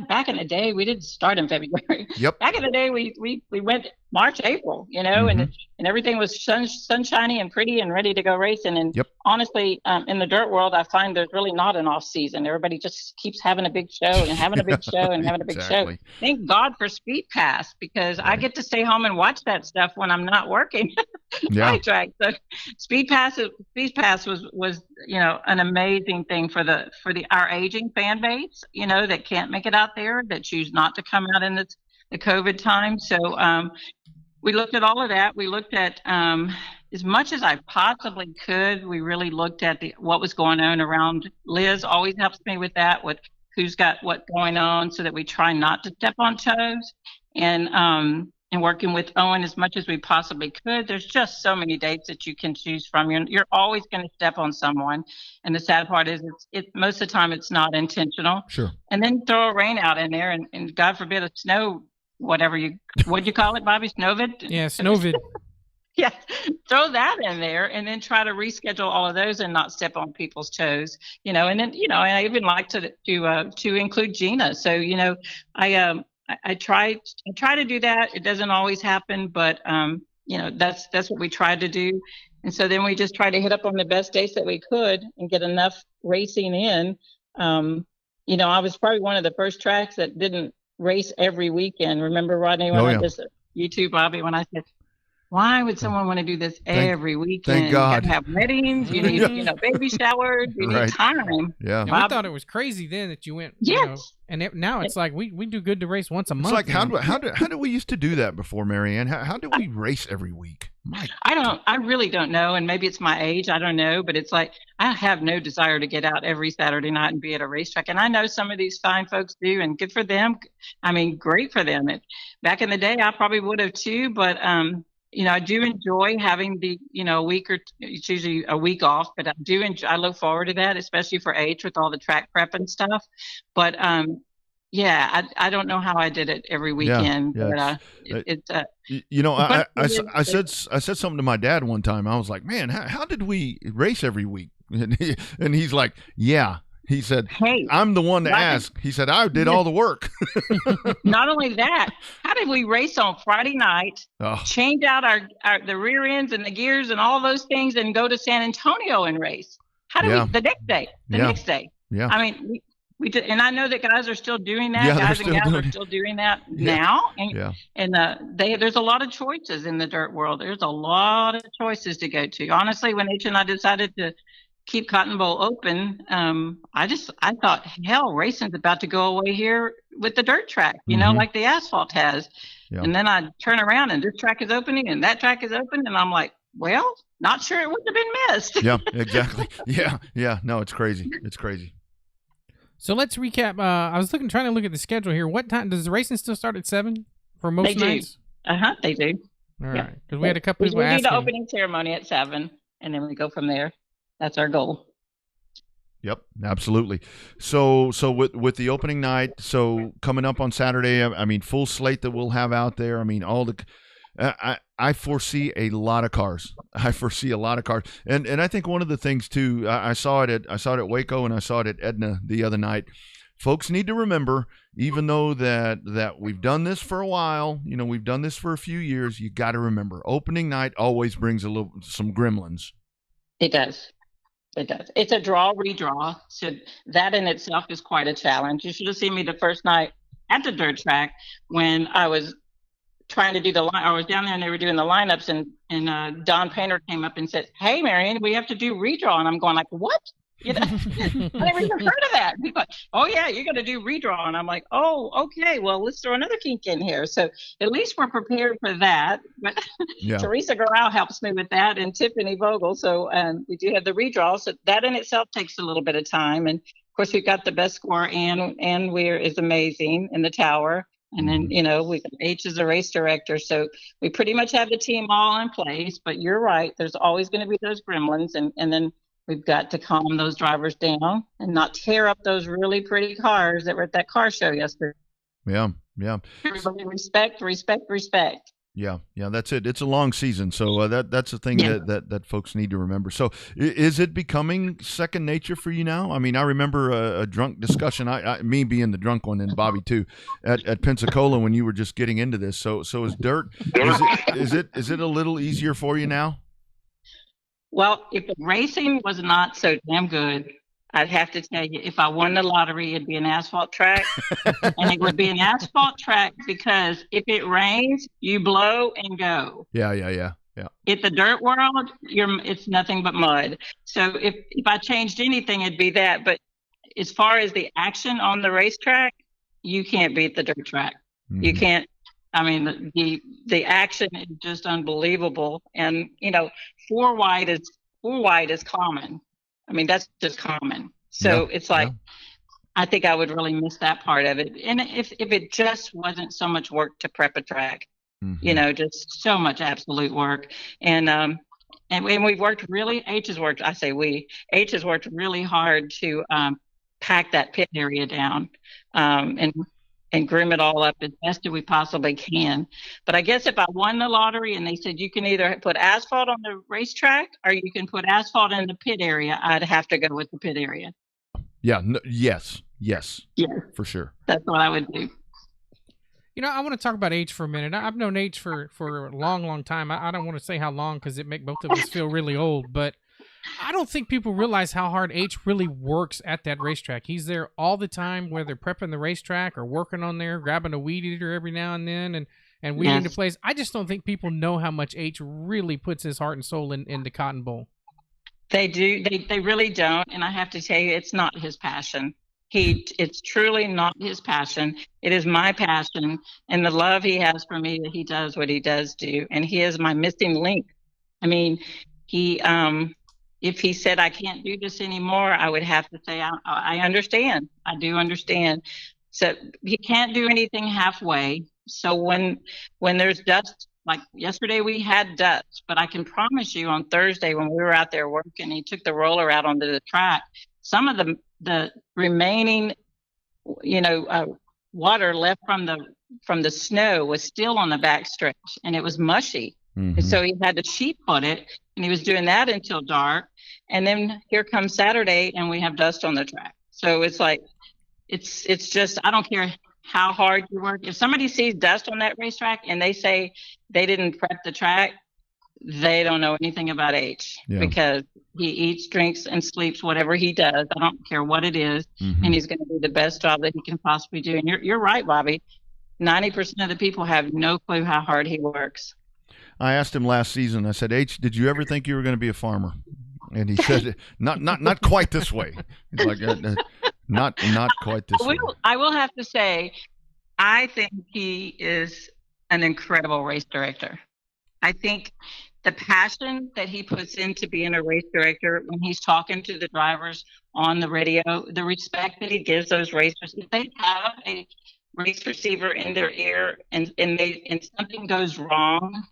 back in the day, we didn't start in February. Yep. Back in the day, we went March, April, and everything was sunshiny and pretty and ready to go racing. And honestly, in the dirt world, I find there's really not an off season. Everybody just keeps having a big show and having a big show and having a big show. Thank God for Speed Pass, because I get to stay home and watch that stuff when I'm not working. Track. So Speed Pass was an amazing thing for our aging fan base, that can't make it out there, that choose not to come out in the COVID time. So we looked at all of that. We looked at as much as I possibly could. We really looked at what was going on around. Liz always helps me with that, with who's got what going on, so that we try not to step on toes. And working with Owen as much as we possibly could. There's just so many dates that you can choose from. You're always going to step on someone. And the sad part is most of the time it's not intentional. Sure. And then throw a rain out in there and God forbid a snow, what'd you call it, Bobby? Snowvid? Yeah, Snowvid. Yeah, throw that in there and then try to reschedule all of those and not step on people's toes, and then, and I even like to include Gina. So, I try to do that. It doesn't always happen, but that's what we try to do. And so then we just try to hit up on the best days that we could and get enough racing in. I was probably one of the first tracks that didn't race every weekend. Remember, Rodney, when I just you too, Bobby, when I said, why would someone want to do this every weekend? Thank God. You have weddings, you need, baby showers, you need time. Yeah. We thought it was crazy then that you went. Yes. Now it's like we do good to race once a month. It's like how did we used to do that before, Marianne? How did we race every week? I really don't know, and maybe it's my age. I don't know, but it's like I have no desire to get out every Saturday night and be at a racetrack. And I know some of these fine folks do, and good for them. I mean, great for them. Back in the day, I probably would have too, but I do enjoy having the, a week or it's usually a week off, but I look forward to that, especially for H with all the track prep and stuff. But, I don't know how I did it every weekend, but I said something to my dad one time. I was like, man, how did we race every week? And he's like, yeah. He said, hey, I'm the one to ask. He said, I did all the work. Not only that, how did we race on Friday night, change out the rear ends and the gears and all those things and go to San Antonio and race? How did we, the next day? Yeah. I mean, we did, and I know that guys are still doing that. Guys and gals are still doing that now. And there's a lot of choices in the dirt world. There's a lot of choices to go to. Honestly, when H and I decided to keep Cotton Bowl open, I thought, hell, racing's about to go away here with the dirt track, like the asphalt has. Yeah. And then I turn around and this track is opening and that track is open, and I'm like, well, not sure it would have been missed. Yeah, exactly. Yeah. No, it's crazy. It's crazy. So let's recap. I was trying to look at the schedule here. What time does the racing still start at 7 for most nights? They do. All right, because we had a couple people asking. We do the asking. opening ceremony at 7, and then we go from there. That's our goal. Yep, absolutely. So with the opening night, so coming up on Saturday, I mean, full slate that we'll have out there. I mean, I foresee a lot of cars. And I think one of the things too, I saw it at Waco and I saw it at Edna the other night. Folks need to remember, even though that we've done this for a while, we've done this for a few years, you got to remember, opening night always brings some gremlins. It does. It does. It's a draw, redraw. So that in itself is quite a challenge. You should have seen me the first night at the dirt track when I was trying to do the line. I was down there and they were doing the lineups, and Don Painter came up and said, "Hey, Marianne, we have to do redraw." And I'm going like, "What?" I never even heard of that. He's like, "Oh yeah, you're going to do redraw." And I'm like, "Oh, okay. Well, let's throw another kink in here." So at least we're prepared for that. But Teresa Garau helps me with that, and Tiffany Vogel. So we do have the redraw. So that in itself takes a little bit of time. And of course, we've got the best scorer, Ann Weir is amazing in the tower. And then, H is a race director. So we pretty much have the team all in place. But you're right. There's always going to be those gremlins. And then we've got to calm those drivers down and not tear up those really pretty cars that were at that car show yesterday. Yeah. Everybody respect. Yeah, that's it. It's a long season, so that's the thing that folks need to remember. So, is it becoming second nature for you now? I mean, I remember a drunk discussion. Me being the drunk one, and Bobby too, at Pensacola when you were just getting into this. So is dirt? Is it a little easier for you now? Well, if the racing was not so damn good, I'd have to tell you, if I won the lottery, it'd be an asphalt track. And it would be an asphalt track because if it rains, you blow and go. Yeah. In the dirt world, it's nothing but mud. So if I changed anything, it'd be that. But as far as the action on the racetrack, you can't beat the dirt track. Mm-hmm. You can't. I mean, the action is just unbelievable. And, four wide is common. I mean, that's just common. So it's like, I think I would really miss that part of it. And if it just wasn't so much work to prep a track, just so much absolute work. And we've worked really, H has worked really hard to pack that pit area down and grim it all up as best as we possibly can. But I guess if I won the lottery and they said you can either put asphalt on the racetrack or you can put asphalt in the pit area, I'd have to go with the pit area. Yeah. Yes, for sure. That's what I would do. I want to talk about H for a minute. I've known H for a long, long time. I don't want to say how long because it make both of us feel really old, but I don't think people realize how hard H really works at that racetrack. He's there all the time, whether prepping the racetrack or working on there, grabbing a weed eater every now and then and weeding the place. I just don't think people know how much H really puts his heart and soul in the Cotton Bowl. They do. They really don't. And I have to tell you, it's not his passion. It's truly not his passion. It is my passion and the love he has for me that he does what he does do. And he is my missing link. I mean, if he said, I can't do this anymore, I would have to say, I understand. I do understand. So he can't do anything halfway. So when there's dust, like yesterday we had dust, but I can promise you on Thursday when we were out there working, he took the roller out onto the track. Some of the remaining, water left from the snow was still on the back stretch and it was mushy. Mm-hmm. And so he had to sheet put it, and he was doing that until dark. And then here comes Saturday, and we have dust on the track. So it's like, it's just, I don't care how hard you work. If somebody sees dust on that racetrack and they say they didn't prep the track, they don't know anything about H because he eats, drinks, and sleeps whatever he does. I don't care what it is, and he's going to do the best job that he can possibly do. And you're right, Bobby. 90% of the people have no clue how hard he works. I asked him last season. I said, H, did you ever think you were going to be a farmer? And he said, not quite this way. He's like, not quite this way. I will have to say, I think he is an incredible race director. I think the passion that he puts into being a race director when he's talking to the drivers on the radio, the respect that he gives those racers, if they have a race receiver in their ear and something goes wrong,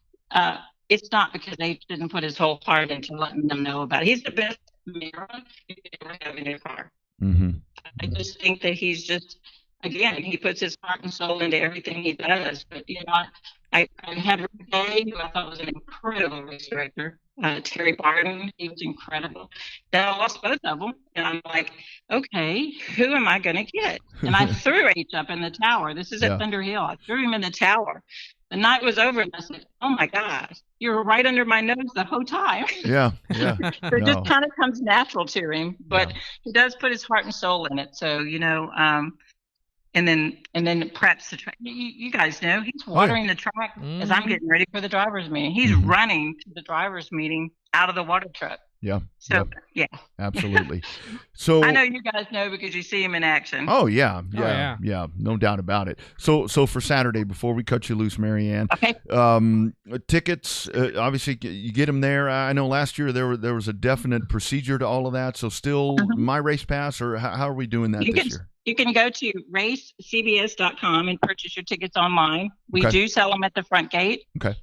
it's not because they didn't put his whole heart into letting them know about it. He's the best mirror you could ever have in your car. Mm-hmm. I just think that he's just, again, he puts his heart and soul into everything he does. But, I had Rick Day, who I thought was an incredible race director. Terry Barton, he was incredible. Then I lost both of them, and I'm like, okay, who am I going to get? And I threw H up in the tower. This is at Thunder Hill. I threw him in the tower. The night was over, and I said, oh, my gosh, you were right under my nose the whole time. Yeah. So it just kind of comes natural to him, but he does put his heart and soul in it. So, and then preps the track. You guys know he's watering the track as I'm getting ready for the driver's meeting. He's running to the driver's meeting out of the water truck. Yeah. So Absolutely. So I know you guys know because you see him in action. Oh yeah, no doubt about it. So for Saturday, before we cut you loose, Marianne. Okay. Tickets, obviously you get them there. I know last year there was a definite procedure to all of that. So still My Race Pass, or how are we doing that this year? You can go to racecbs.com and purchase your tickets online. We do sell them at the front gate. Okay.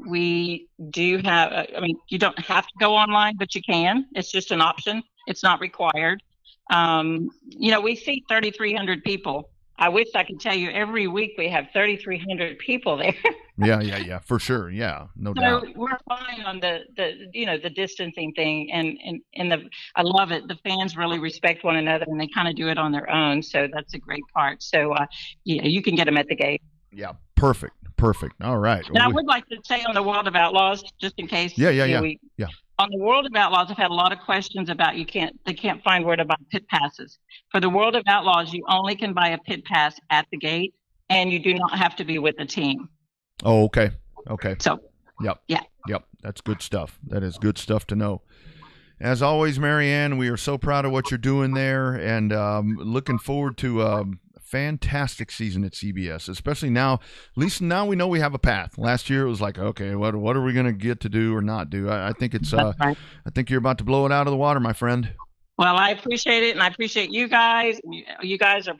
We do have, you don't have to go online, but you can. It's just an option. It's not required. We seat 3,300 people I wish I could tell you every week we have 3,300 people there. Yeah, for sure. Yeah, no So doubt. we're fine on the distancing thing, and I love it. The fans really respect one another, and they kind of do it on their own. So that's a great part. So yeah, you can get them at the gate. Yeah, perfect. All right. And I would like to say on the World of Outlaws, just in case. Yeah. On the World of Outlaws, I've had a lot of questions about they can't find where to buy pit passes. For the World of Outlaws, you only can buy a pit pass at the gate, and you do not have to be with the team. Oh, okay. So. Yep. Yeah. Yep. That's good stuff. That is good stuff to know. As always, Marianne, we are so proud of what you're doing there, and looking forward to a fantastic season at CBS, especially now. At least now we know we have a path. Last year it was like, okay, what are we going to get to do or not do? I think it's Right. I think you're about to blow it out of the water, my friend. Well, I appreciate it, and I appreciate you guys. You guys are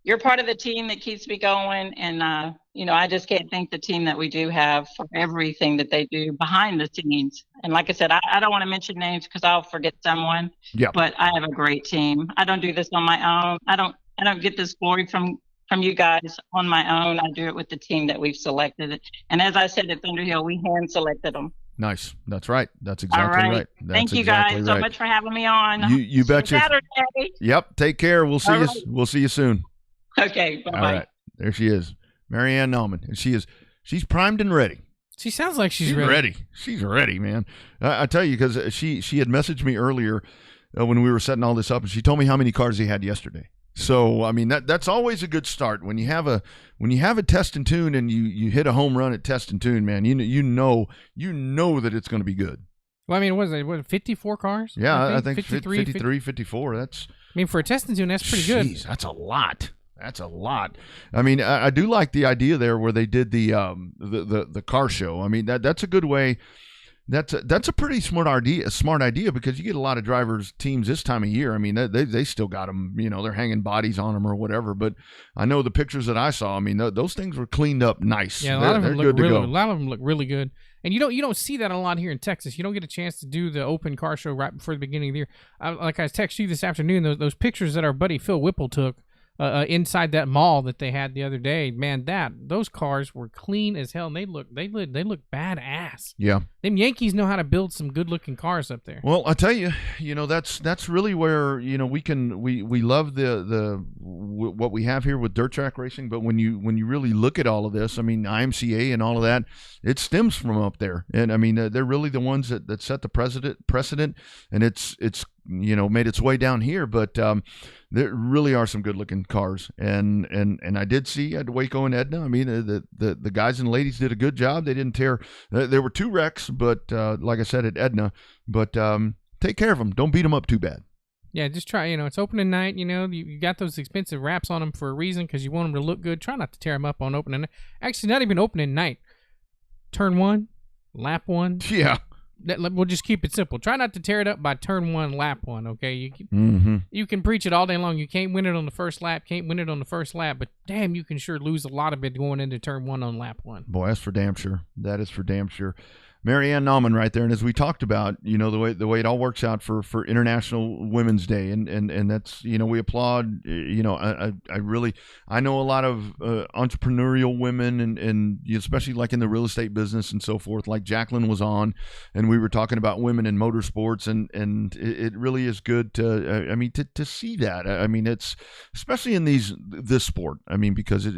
you're part of the team that keeps me going, and I just can't thank the team that we do have for everything that they do behind the scenes. And like I said, I don't want to mention names because I'll forget someone. Yeah. But I have a great team. I don't do this on my own. I don't get this glory from you guys on my own. I do it with the team that we've selected. And as I said at Thunderhill, we hand selected them. Nice. That's right. That's exactly All right. That's Thank you exactly guys right. so much for having me on. You betcha. Saturday. Yep. Take care. We'll see All you. right. We'll see you soon. Okay. Bye-bye. All right. There she is, Marianne Nauman, and she's primed and ready. She sounds like she's ready. She's ready, man. I tell you, because she had messaged me earlier when we were setting all this up, and she told me how many cars he had yesterday. So I mean that's always a good start when you have a test and tune and you hit a home run at test and tune, man. You know that it's going to be good. Well, I mean, what 54 cars? Yeah, I think 53, 54. That's. I mean, for a test and tune, that's pretty good. Jeez, that's a lot. That's a lot. I mean, I do like the idea there where they did the car show. I mean, that's a good way. That's a pretty smart idea because you get a lot of drivers teams this time of year. I mean, they still got them. They're hanging bodies on them or whatever. But I know the pictures that I saw. I mean, those things were cleaned up nice. Yeah, a lot of them look really good. And you don't see that a lot here in Texas. You don't get a chance to do the open car show right before the beginning of the year. Like I texted you this afternoon, those pictures that our buddy Phil Whipple took inside that mall that they had the other day, man, those cars were clean as hell, and they look badass. Yeah, them Yankees know how to build some good looking cars up there. Well, I tell you, that's really where we love the what we have here with dirt track racing. But when you really look at all of this, I mean, IMCA and all of that, it stems from up there, and I mean they're really the ones that set the precedent, and it's made its way down here, but there really are some good-looking cars, and I did see at Waco and Edna. I mean, the guys and ladies did a good job. They didn't tear. There were 2 wrecks, but like I said at Edna, but take care of them. Don't beat them up too bad. Yeah, just try. It's opening night. You got those expensive wraps on them for a reason because you want them to look good. Try not to tear them up on opening night. Actually, not even opening night. Turn 1, lap 1. Yeah. We'll just keep it simple. Try not to tear it up by turn 1, lap 1, okay? You can preach it all day long. You can't win it on the first lap, but damn, you can sure lose a lot of it going into turn 1 on lap 1. Boy, that's for damn sure. That is for damn sure. Marianne Nauman right there, and as we talked about, the way it all works out for International Women's Day, and that's we applaud. I know a lot of entrepreneurial women, and especially like in the real estate business and so forth. Like Jacqueline was on, and we were talking about women in motorsports, and it really is good to see that. I mean, it's especially in this sport. I mean, because it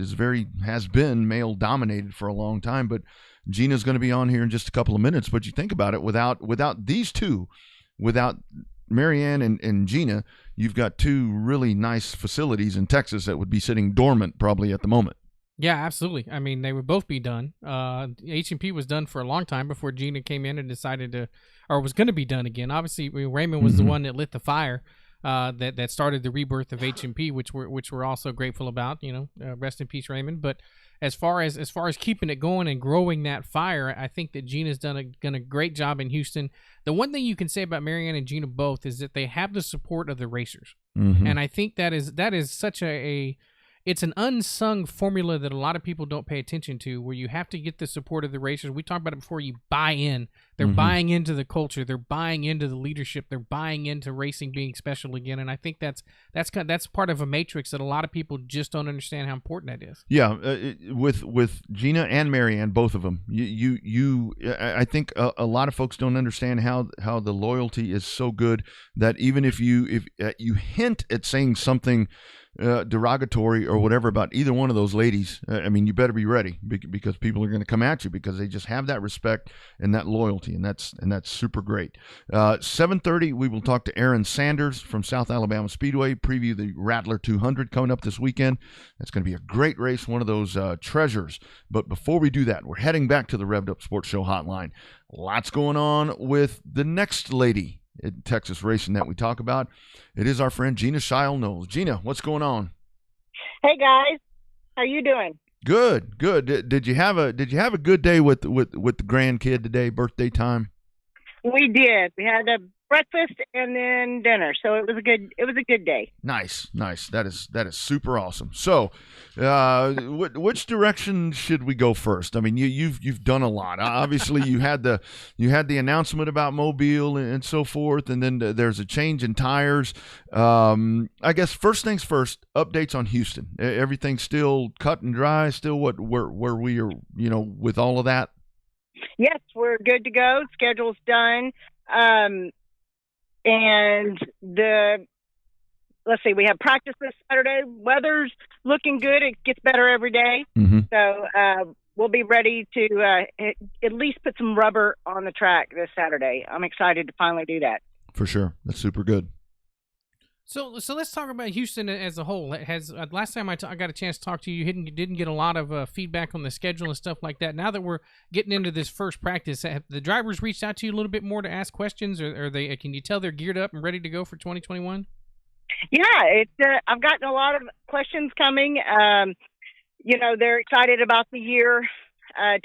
has been male dominated for a long time, but Gina's going to be on here in just a couple of minutes, but you think about it, without these two, without Marianne and Gina, you've got 2 really nice facilities in Texas that would be sitting dormant probably at the moment. Yeah, absolutely. I mean, they would both be done. H&P was done for a long time before Gina came in and decided was going to be done again. Obviously, Raymond was the one that lit the fire that started the rebirth of H&P, which we're also grateful about. Rest in peace, Raymond. But as far as keeping it going and growing that fire, I think that Gina's done a great job in Houston. The one thing you can say about Marianne and Gina both is that they have the support of the racers, and I think that is such a it's an unsung formula that a lot of people don't pay attention to, where you have to get the support of the racers. We talked about it before. You buy in. They're buying into the culture. They're buying into the leadership. They're buying into racing being special again. And I think that's part of a matrix that a lot of people just don't understand how important that is. Yeah, with Gina and Marianne, both of them, I think a lot of folks don't understand how the loyalty is so good that even if you hint at saying something derogatory or whatever about either one of those ladies, I mean, you better be ready, because people are going to come at you, because they just have that respect and that loyalty, and that's super great. 7:30, we will talk to Aaron Sanders from South Alabama Speedway, preview the Rattler 200 coming up this weekend. That's going to be a great race, one of those treasures. But before we do that, we're heading back to the Revved Up Sports Show hotline. Lots going on with the next lady in Texas racing that we talk about. It is our friend Gina Shile-Knowles. Gina, what's going on? Hey guys, how you doing? Good. Did you have a good day with the grandkid today, birthday time? We did. We had a breakfast and then dinner, so it was a good day. Nice. That is super awesome. So, which direction should we go first? I mean, you've done a lot. Obviously, you had the announcement about Mobile and so forth, and then there's a change in tires. I guess first things first. Updates on Houston. Everything's still cut and dry. Still where we are, with all of that. Yes, we're good to go. Schedule's done. And let's see, we have practice this Saturday. Weather's looking good. It gets better every day. So we'll be ready to at least put some rubber on the track this Saturday. I'm excited to finally do that. For sure. That's super good. So let's talk about Houston as a whole. Last time I got a chance to talk to you, you didn't get a lot of feedback on the schedule and stuff like that. Now that we're getting into this first practice, have the drivers reached out to you a little bit more to ask questions, or can you tell they're geared up and ready to go for 2021? Yeah, I've gotten a lot of questions coming. They're excited about the year.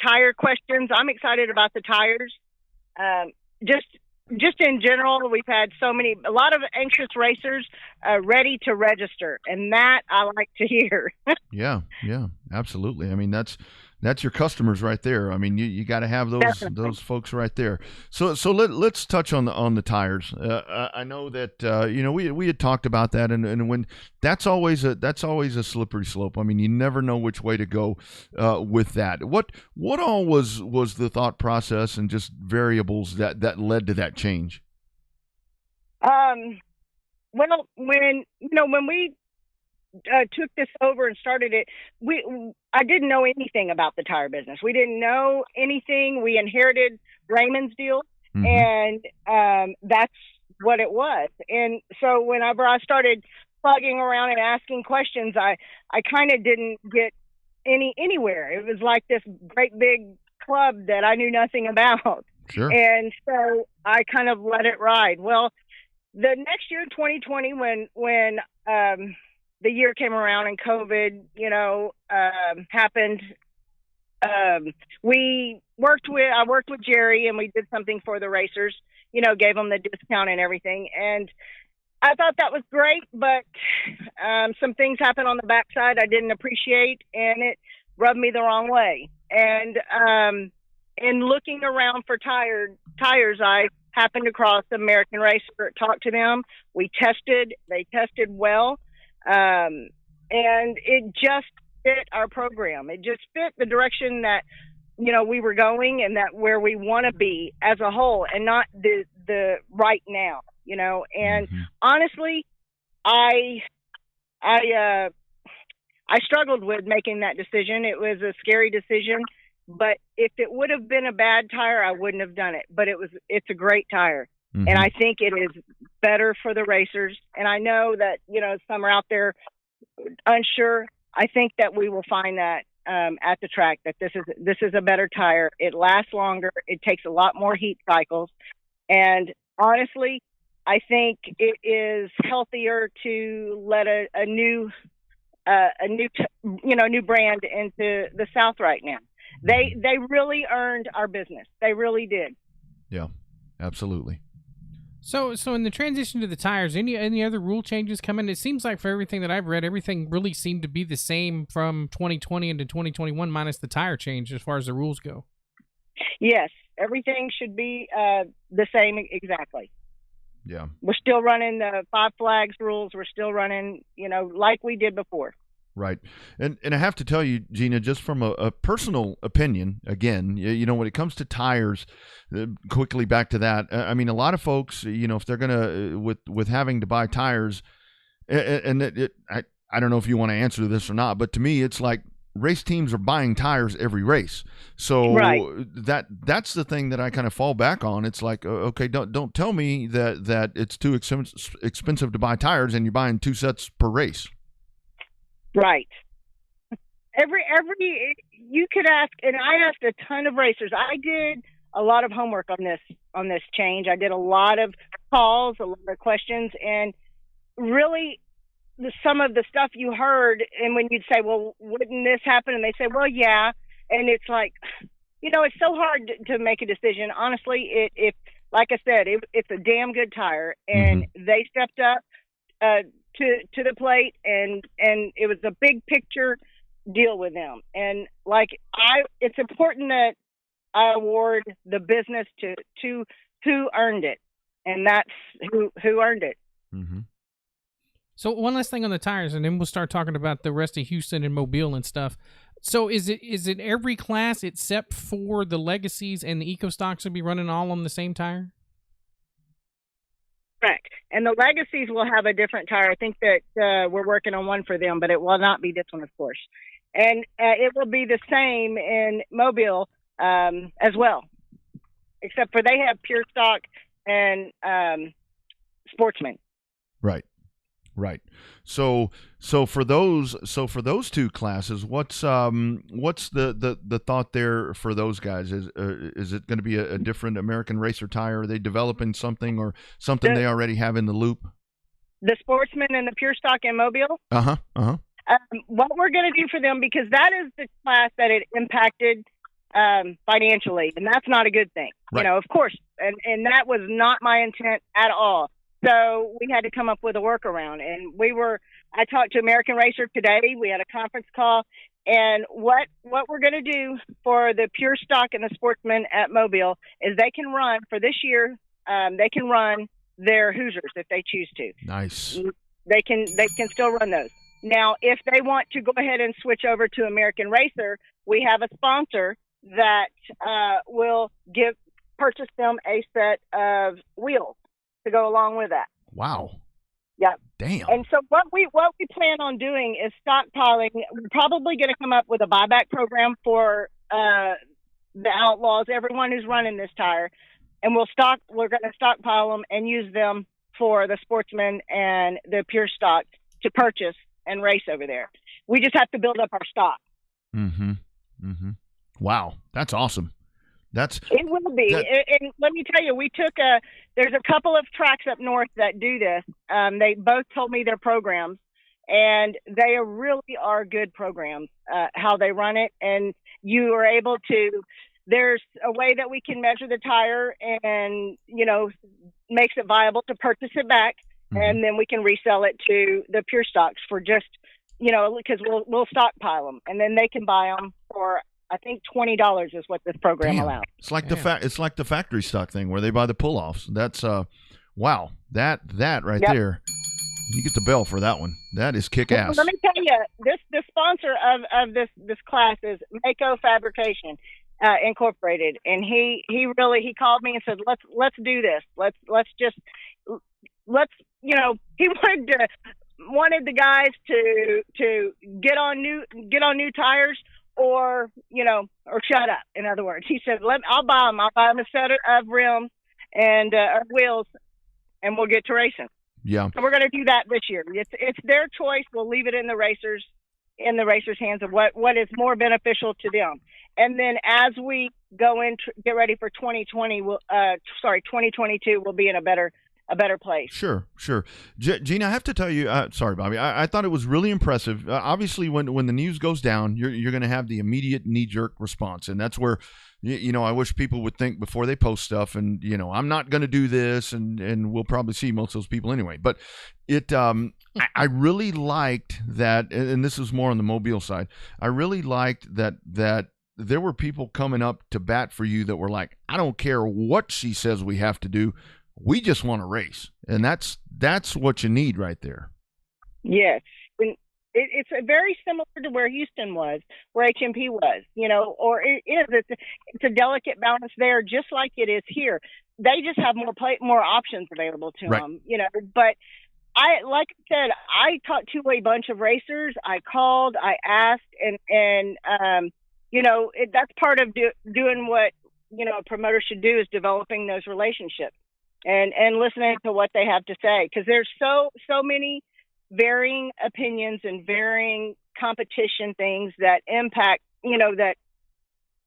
Tire questions. I'm excited about the tires. Just in general, we've had a lot of anxious racers ready to register, and that I like to hear. Yeah, absolutely. I mean, that's your customers right there. I mean, you got to have those folks right there. So let's touch on the tires. I know that we had talked about that, and when that's always a slippery slope. I mean, you never know which way to go with that. What all was the thought process and just variables that led to that change? Well, when we took this over and started it, I didn't know anything about the tire business. We didn't know anything. We inherited Raymond's deal, and that's what it was. And so whenever I started plugging around and asking questions, I kind of didn't get anywhere. It was like this great big club that I knew nothing about. Sure. And so I kind of let it ride. Well, the next year, 2020, when the year came around and COVID, happened. I worked with Jerry, and we did something for the racers, gave them the discount and everything. And I thought that was great, but some things happened on the backside I didn't appreciate, and it rubbed me the wrong way. And in looking around for tires, I happened across the American Racer, talked to them. They tested well. And it just fit our program. It just fit the direction that, we were going, and that where we want to be as a whole, and not the right now, and honestly, I struggled with making that decision. It was a scary decision, but if it would have been a bad tire, I wouldn't have done it, but it's a great tire. And I think it is better for the racers. And I know that, some are out there unsure. I think that we will find that at the track, that this is a better tire. It lasts longer. It takes a lot more heat cycles. And honestly, I think it is healthier to let a new brand into the South right now. They really earned our business. They really did. Yeah, absolutely. So in the transition to the tires, any other rule changes coming? It seems like for everything that I've read, everything really seemed to be the same from 2020 into 2021, minus the tire change as far as the rules go. Yes, everything should be the same exactly. Yeah. We're still running the 5 flags rules. We're still running, like we did before. Right. And I have to tell you, Gina, just from a personal opinion, again, when it comes to tires, quickly back to that, I mean, a lot of folks, if they're going to, with having to buy tires, and I don't know if you want to answer this or not, but to me, it's like race teams are buying tires every race. So right. that's the thing that I kind of fall back on. It's like, okay, don't tell me that it's too expensive to buy tires and you're buying 2 sets per race. Right. Every you could ask, and I asked a ton of racers. I did a lot of homework on this change. I did a lot of calls, a lot of questions, and really some of the stuff you heard. And when you'd say, "Well, wouldn't this happen?" and they say, "Well, yeah," and it's like, it's so hard to make a decision. Honestly, if like I said, it's a damn good tire, and they stepped up to the plate, and it was a big picture deal with them. And it's important that I award the business to who earned it, and that's who earned it. Mm-hmm. So one last thing on the tires, and then we'll start talking about the rest of Houston and Mobile and stuff. So is it every class except for the Legacies and the Eco Stocks will be running all on the same tire? Correct. And the Legacies will have a different tire. I think that we're working on one for them, but it will not be this one, of course. And it will be the same in Mobile as well, except for they have Pure Stock and Sportsman. Right. So for those 2 classes, what's the thought there for those guys? Is it going to be a different American Racer tire? Are they developing something or something they already have in the loop? The Sportsman and the Pure Stock in Mobile? What we're going to do for them, because that is the class that it impacted financially, and that's not a good thing. Right. Of course, and that was not my intent at all. So we had to come up with a workaround, and I talked to American Racer today. We had a conference call, and what we're going to do for the Pure Stock and the Sportsman at Mobile is they can run for this year. They can run their Hoosiers if they choose to. Nice. They can still run those. Now, if they want to go ahead and switch over to American Racer, we have a sponsor that will purchase them a set of wheels to go along with that. Wow. Yeah. Damn. And so what we plan on doing is stockpiling. We're probably going to come up with a buyback program for the Outlaws, everyone who's running this tire, and we're going to stockpile them and use them for the Sportsman and the Pure Stock to purchase and race over there. We just have to build up our stock. Wow, that's awesome. It will be. And let me tell you, there's a couple of tracks up north that do this. They both told me their programs, and they really are good programs, how they run it. And you are able to, there's a way that we can measure the tire and, makes it viable to purchase it back. And then we can resell it to the Pure Stocks for just, because we'll stockpile them, and then they can buy them for, I think $20 is what this program allows. It's like it's like the factory stock thing where they buy the pull-offs. That's wow. That right there. You get the bell for that one. That is kick ass. Let me tell you, the sponsor of this class is Mako Fabrication Incorporated, and he called me and said, let's do this. Let's he wanted the guys to get on new tires. Or shut up. In other words, he said, I'll buy them. I'll buy them a set of rims and wheels, and we'll get to racing. Yeah. So we're going to do that this year. It's their choice. We'll leave it in the racers' hands of what is more beneficial to them. And then as we go in, get ready for 2020, 2022, we'll be in a better a better place. Sure. Gina, I have to tell you, sorry, Bobby, I thought it was really impressive. Obviously, when the news goes down, you're going to have the immediate knee-jerk response, and that's where, I wish people would think before they post stuff, and, I'm not going to do this, and we'll probably see most of those people anyway. But I really liked that, and this is more on the Mobile side, I really liked that there were people coming up to bat for you that were like, I don't care what she says we have to do. We just want to race. And that's what you need right there. Yes. It's very similar to where Houston was, where HMP was, or it is. It's a delicate balance there, just like it is here. They just have more options available to them, but like I said, I talked to a bunch of racers. I called, I asked, and that's part of doing what, a promoter should do, is developing those relationships and listening to what they have to say. Because there's so many varying opinions and varying competition things that impact, that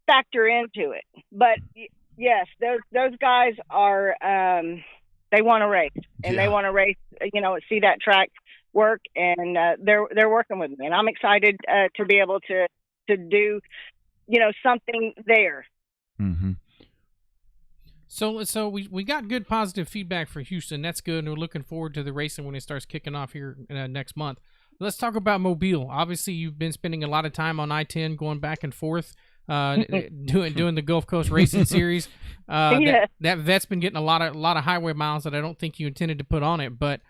factor into it. But yes, those guys are, they want to race, and they want to race, see that track work, and they're working with me, and I'm excited to be able to do, something there. Mm-hmm. So we got good positive feedback for Houston. That's good, and we're looking forward to the racing when it starts kicking off here next month. Let's talk about Mobile. Obviously, you've been spending a lot of time on I-10, going back and forth, doing the Gulf Coast Racing Series. That vet's been getting a lot of highway miles that I don't think you intended to put on it. But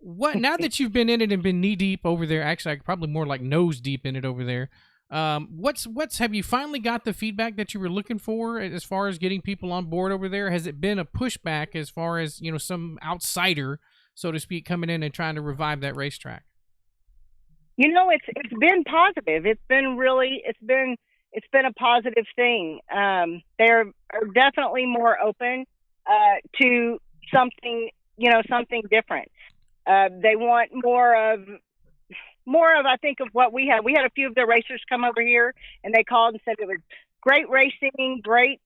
now that you've been in it and been knee deep over there, actually probably more like nose deep in it over there, have you finally got the feedback that you were looking for as far as getting people on board over there? Has it been a pushback as far as, some outsider, so to speak, coming in and trying to revive that racetrack? It's been positive. It's been a positive thing. They're definitely more open to something, something different. They want more of, I think, of what we had. We had a few of the racers come over here, and they called and said it was great racing, great,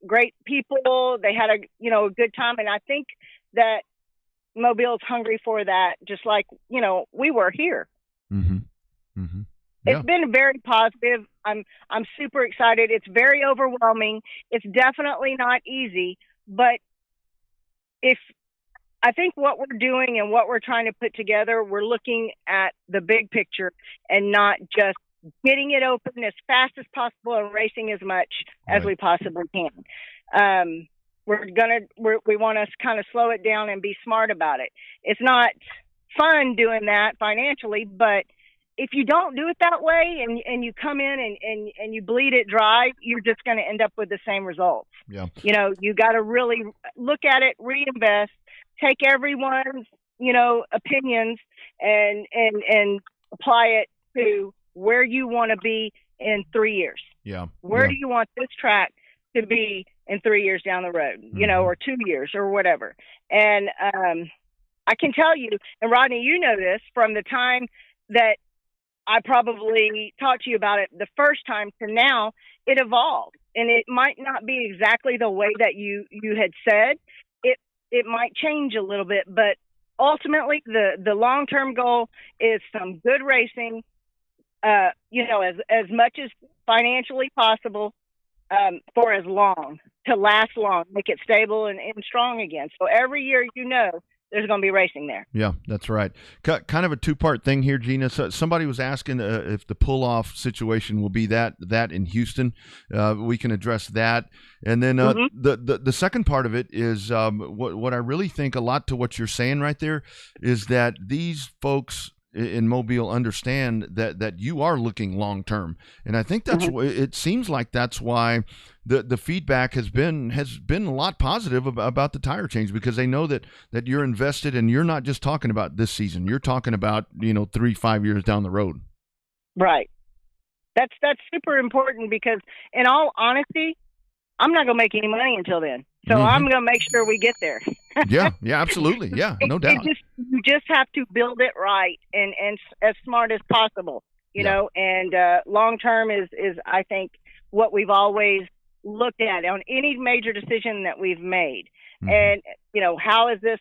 great people. They had a good time. And I think that Mobile's hungry for that, just like, we were here. Mm-hmm. Mm-hmm. Yeah. It's been very positive. I'm super excited. It's very overwhelming. It's definitely not easy, but I think what we're doing and what we're trying to put together, we're looking at the big picture and not just getting it open as fast as possible and racing as much as we possibly can. We want to kind of slow it down and be smart about it. It's not fun doing that financially, but if you don't do it that way and you come in and you bleed it dry, you're just going to end up with the same results. Yeah. You got to really look at it, reinvest, take everyone's, opinions and apply it to where you want to be in 3 years. Yeah. Where do you want this track to be in 3 years down the road, or 2 years or whatever. And I can tell you, and Rodney, you know this, from the time that I probably talked to you about it the first time to now, it evolved. And it might not be exactly the way that you had said. It might change a little bit, but ultimately the long-term goal is some good racing, as much as financially possible, for as long, to last long, make it stable and strong again. So every year, there's going to be racing there. Yeah, that's right. Kind of a two-part thing here, Gina. So somebody was asking if the pull-off situation will be that in Houston. We can address that. And then the second part of it is what I really think a lot to what you're saying right there is that these folks in Mobile understand that you are looking long-term. And I think that's it seems like that's why the feedback has been a lot positive about the tire change, because they know that you're invested and you're not just talking about this season. You're talking about, 3-5 years down the road. Right. That's super important, because in all honesty, I'm not going to make any money until then. So I'm going to make sure we get there. Yeah, absolutely. Yeah, no doubt. You just have to build it right and as smart as possible, and long term is I think what we've always looked at on any major decision that we've made. And, how is this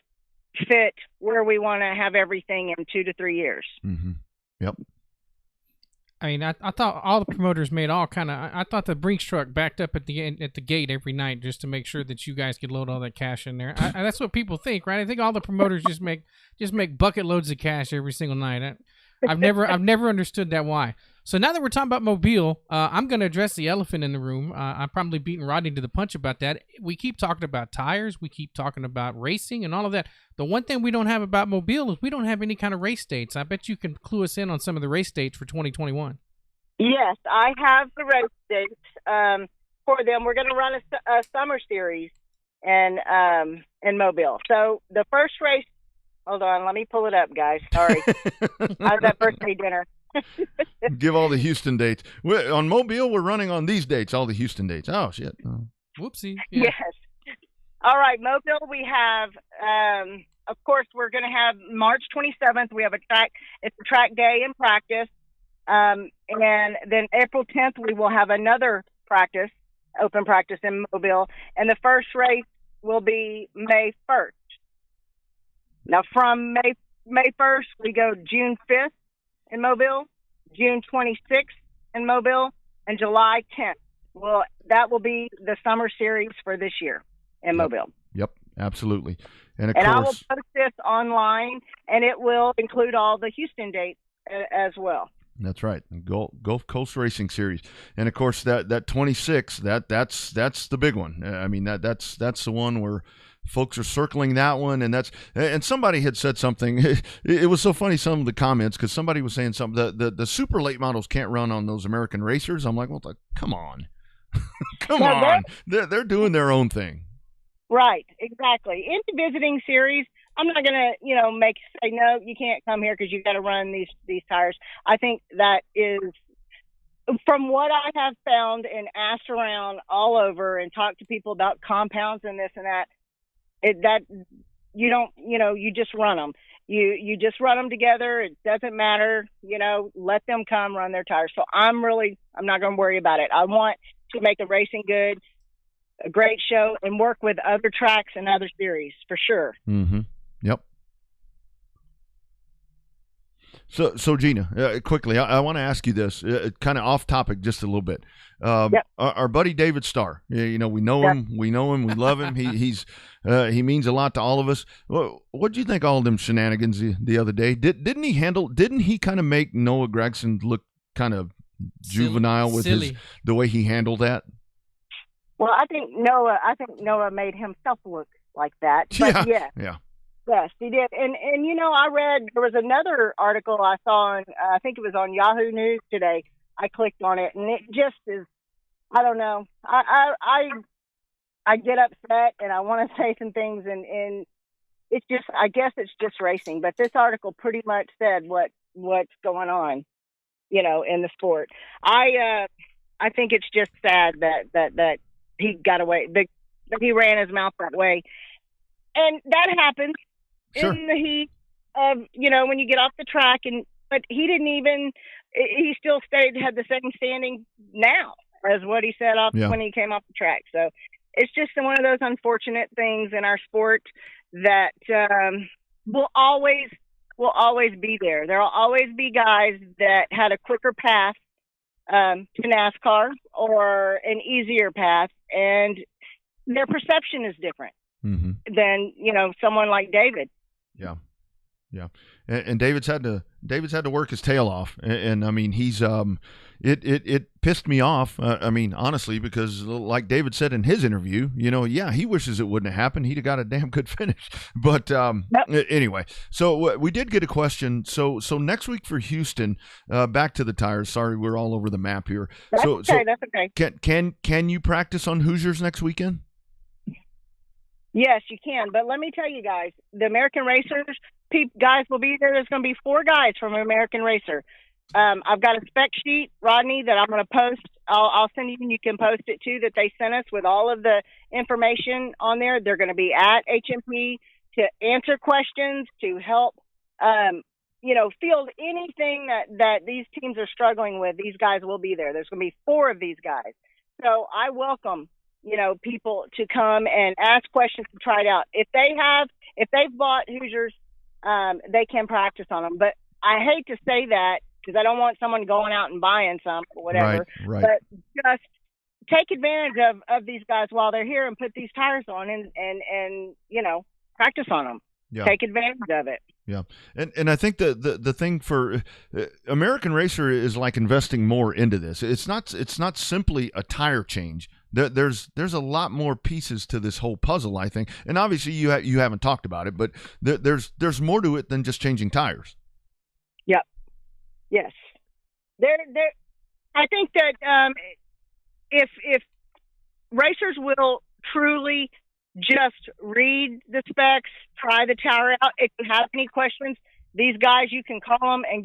fit where we want to have everything in 2 to 3 years. Mm-hmm. Yep. I mean, I thought all the promoters made all kind of. I thought the Brinks truck backed up at the gate every night just to make sure that you guys could load all that cash in there. That's what people think, right? I think all the promoters just make bucket loads of cash every single night. I've never understood that why. So now that we're talking about Mobile, I'm going to address the elephant in the room. I'm probably beating Rodney to the punch about that. We keep talking about tires. We keep talking about racing and all of that. The one thing we don't have about Mobile is we don't have any kind of race dates. I bet you can clue us in on some of the race dates for 2021. Yes, I have the race dates for them. We're going to run a summer series in Mobile. So the first race, hold on, let me pull it up, guys. Sorry. I was at birthday dinner. Give all the Houston dates. On Mobile, we're running on these dates, all the Houston dates. Oh, shit. Oh. Whoopsie. Yeah. Yes. All right, Mobile, we have, of course, we're going to have March 27th. We have it's a track day in practice. And then April 10th, we will have another open practice in Mobile. And the first race will be May 1st. Now, from May 1st, we go June 5th in Mobile, June 26th in Mobile, and July 10th. Well, that will be the summer series for this year in Mobile. Yep, absolutely. And I will post this online, and it will include all the Houston dates as well. That's right, Gulf Coast Racing Series, and of course that 26 that's the big one. I mean that's the one where folks are circling that one, and somebody had said something. It was so funny, some of the comments, because somebody was saying something. The super late models can't run on those American racers. I'm like, well, come on, come on. They're doing their own thing. Right, exactly. In the visiting series, I'm not gonna say no, you can't come here because you got to run these tires. I think that is, from what I have found and asked around all over and talked to people about compounds and this and that. You just run them. You just run them together. It doesn't matter, let them come run their tires. So I'm not going to worry about it. I want to make the racing good, a great show, and work with other tracks and other series for sure. Mm-hmm. Yep. So Gina, quickly, I want to ask you this, kind of off topic, just a little bit. Our buddy David Starr, we know him, we love him. He means a lot to all of us. What do you think all of them shenanigans the other day? Didn't he kind of make Noah Gragson look kind of juvenile with the way he handled that? Well, I think Noah made himself look like that. But yeah. Yes, he did. And I read, there was another article I saw on, I think it was on Yahoo News today. I clicked on it, and it just is, I don't know. I get upset, and I want to say some things, and it's just, I guess it's just racing. But this article pretty much said what's going on, in the sport. I think it's just sad that he got away, that he ran his mouth that way. And that happens. Sure. In the heat of, when you get off the track, but he still had the same standing now as what he said when he came off the track. So it's just one of those unfortunate things in our sport that will always be there. There will always be guys that had a quicker path to NASCAR or an easier path, and their perception is different than, someone like David. Yeah. And David's had to work his tail off. And I mean, he's, it pissed me off. I mean, honestly, because like David said in his interview, he wishes it wouldn't have happened. He'd have got a damn good finish. But anyway, so we did get a question. So next week for Houston, back to the tires. Sorry, we're all over the map here. That's okay. Can you practice on Hoosiers next weekend? Yes, you can. But let me tell you guys, the American Racers, guys will be there. There's going to be 4 guys from American Racer. I've got a spec sheet, Rodney, that I'm going to post. I'll send you, and you can post it too, that they sent us with all of the information on there. They're going to be at HMP to answer questions, to help, field anything that these teams are struggling with. These guys will be there. There's going to be 4 of these guys. So I welcome people to come and ask questions and try it out. If if they've bought Hoosiers, they can practice on them. But I hate to say that because I don't want someone going out and buying some or whatever. Right. But just take advantage of these guys while they're here and put these tires on and practice on them. Yeah. Take advantage of it. Yeah, and I think the thing for American Racer is like investing more into this. It's not simply a tire change. There's a lot more pieces to this whole puzzle, I think. And obviously you haven't talked about it, but there's more to it than just changing tires. Yep. Yes. I think that if racers will truly just read the specs, try the tower out. If you have any questions, these guys, you can call them and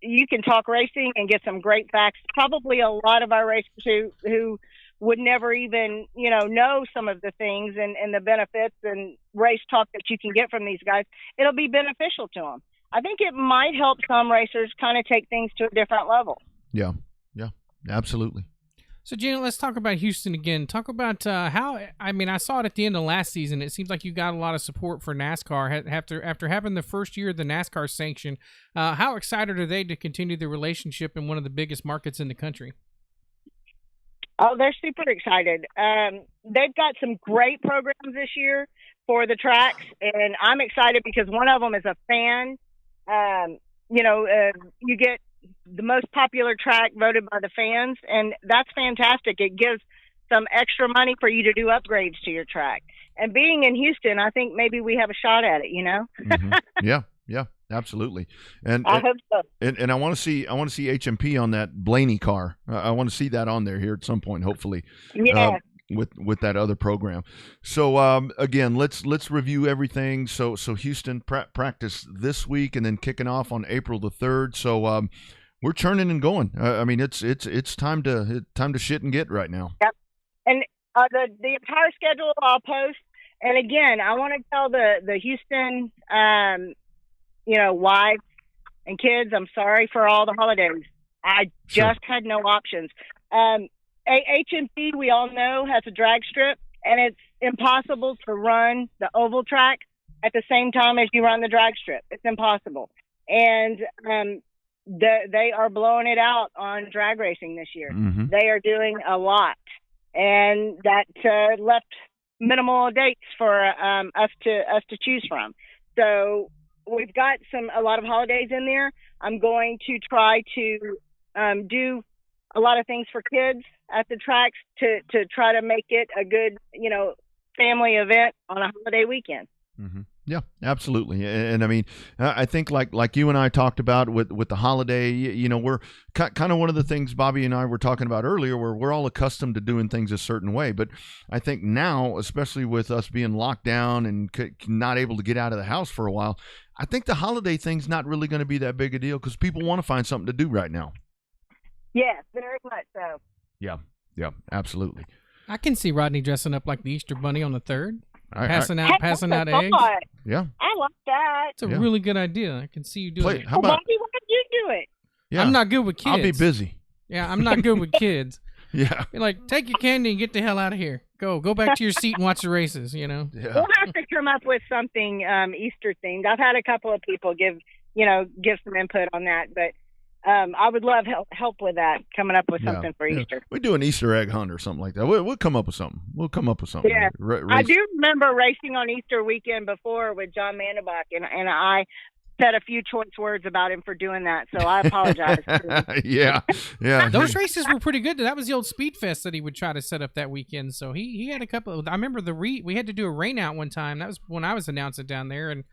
you can talk racing and get some great facts. Probably a lot of our racers who would never even, know some of the things and the benefits and race talk that you can get from these guys. It'll be beneficial to them. I think it might help some racers kind of take things to a different level. Yeah, absolutely. So, Gina, let's talk about Houston again. Talk about I saw it at the end of last season. It seems like you got a lot of support for NASCAR after having the first year of the NASCAR sanction. How excited are they to continue the relationship in one of the biggest markets in the country? Oh, they're super excited. They've got some great programs this year for the tracks, and I'm excited because one of them is a fan. You get the most popular track voted by the fans, and that's fantastic. It gives some extra money for you to do upgrades to your track. And being in Houston, I think maybe we have a shot at it, Mm-hmm. Yeah, absolutely. And I hope so. And I want to see HMP on that Blaney car. I want to see that on there here at some point, hopefully. Yeah. With that other program. So again, let's review everything. So Houston practice this week and then kicking off on April the 3rd. So we're churning and going. It's time to shit and get right now. Yep. And the entire schedule I'll post. And again, I want to tell the Houston wives and kids, I'm sorry for all the holidays. I just had no options. HMP, we all know, has a drag strip, and it's impossible to run the oval track at the same time as you run the drag strip. It's impossible. And they are blowing it out on drag racing this year. Mm-hmm. They are doing a lot, and that left minimal dates for us to choose from. So we've got a lot of holidays in there. I'm going to try to do a lot of things for kids at the tracks to try to make it a good, family event on a holiday weekend. Mm-hmm. Yeah, absolutely. And I mean, I think like you and I talked about with the holiday, we're kind of one of the things Bobby and I were talking about earlier, where we're all accustomed to doing things a certain way. But I think now, especially with us being locked down and not able to get out of the house for a while, I think the holiday thing's not really going to be that big a deal because people want to find something to do right now. Yes, very much so. Yeah, absolutely. I can see Rodney dressing up like the Easter Bunny on the 3rd, passing out eggs. Yeah, I like that. It's a really good idea. I can see you doing it. How about Bobby, why don't you do it? Yeah, I'm not good with kids. I'll be busy. Yeah, I'm not good with kids. Yeah. Be like, take your candy and get the hell out of here. Go back to your seat and watch the races, Yeah. We'll have to come up with something Easter themed. I've had a couple of people give some input on that, but I would love help with that, coming up with something for Easter. We do an Easter egg hunt or something like that. We'll come up with something. Yeah. I do remember racing on Easter weekend before with John Mandebach, and I said a few choice words about him for doing that, so I apologize. Yeah. Those races were pretty good. That was the old Speed Fest that he would try to set up that weekend. So he had a couple of, I remember we had to do a rain out one time. That was when I was announcing down there, and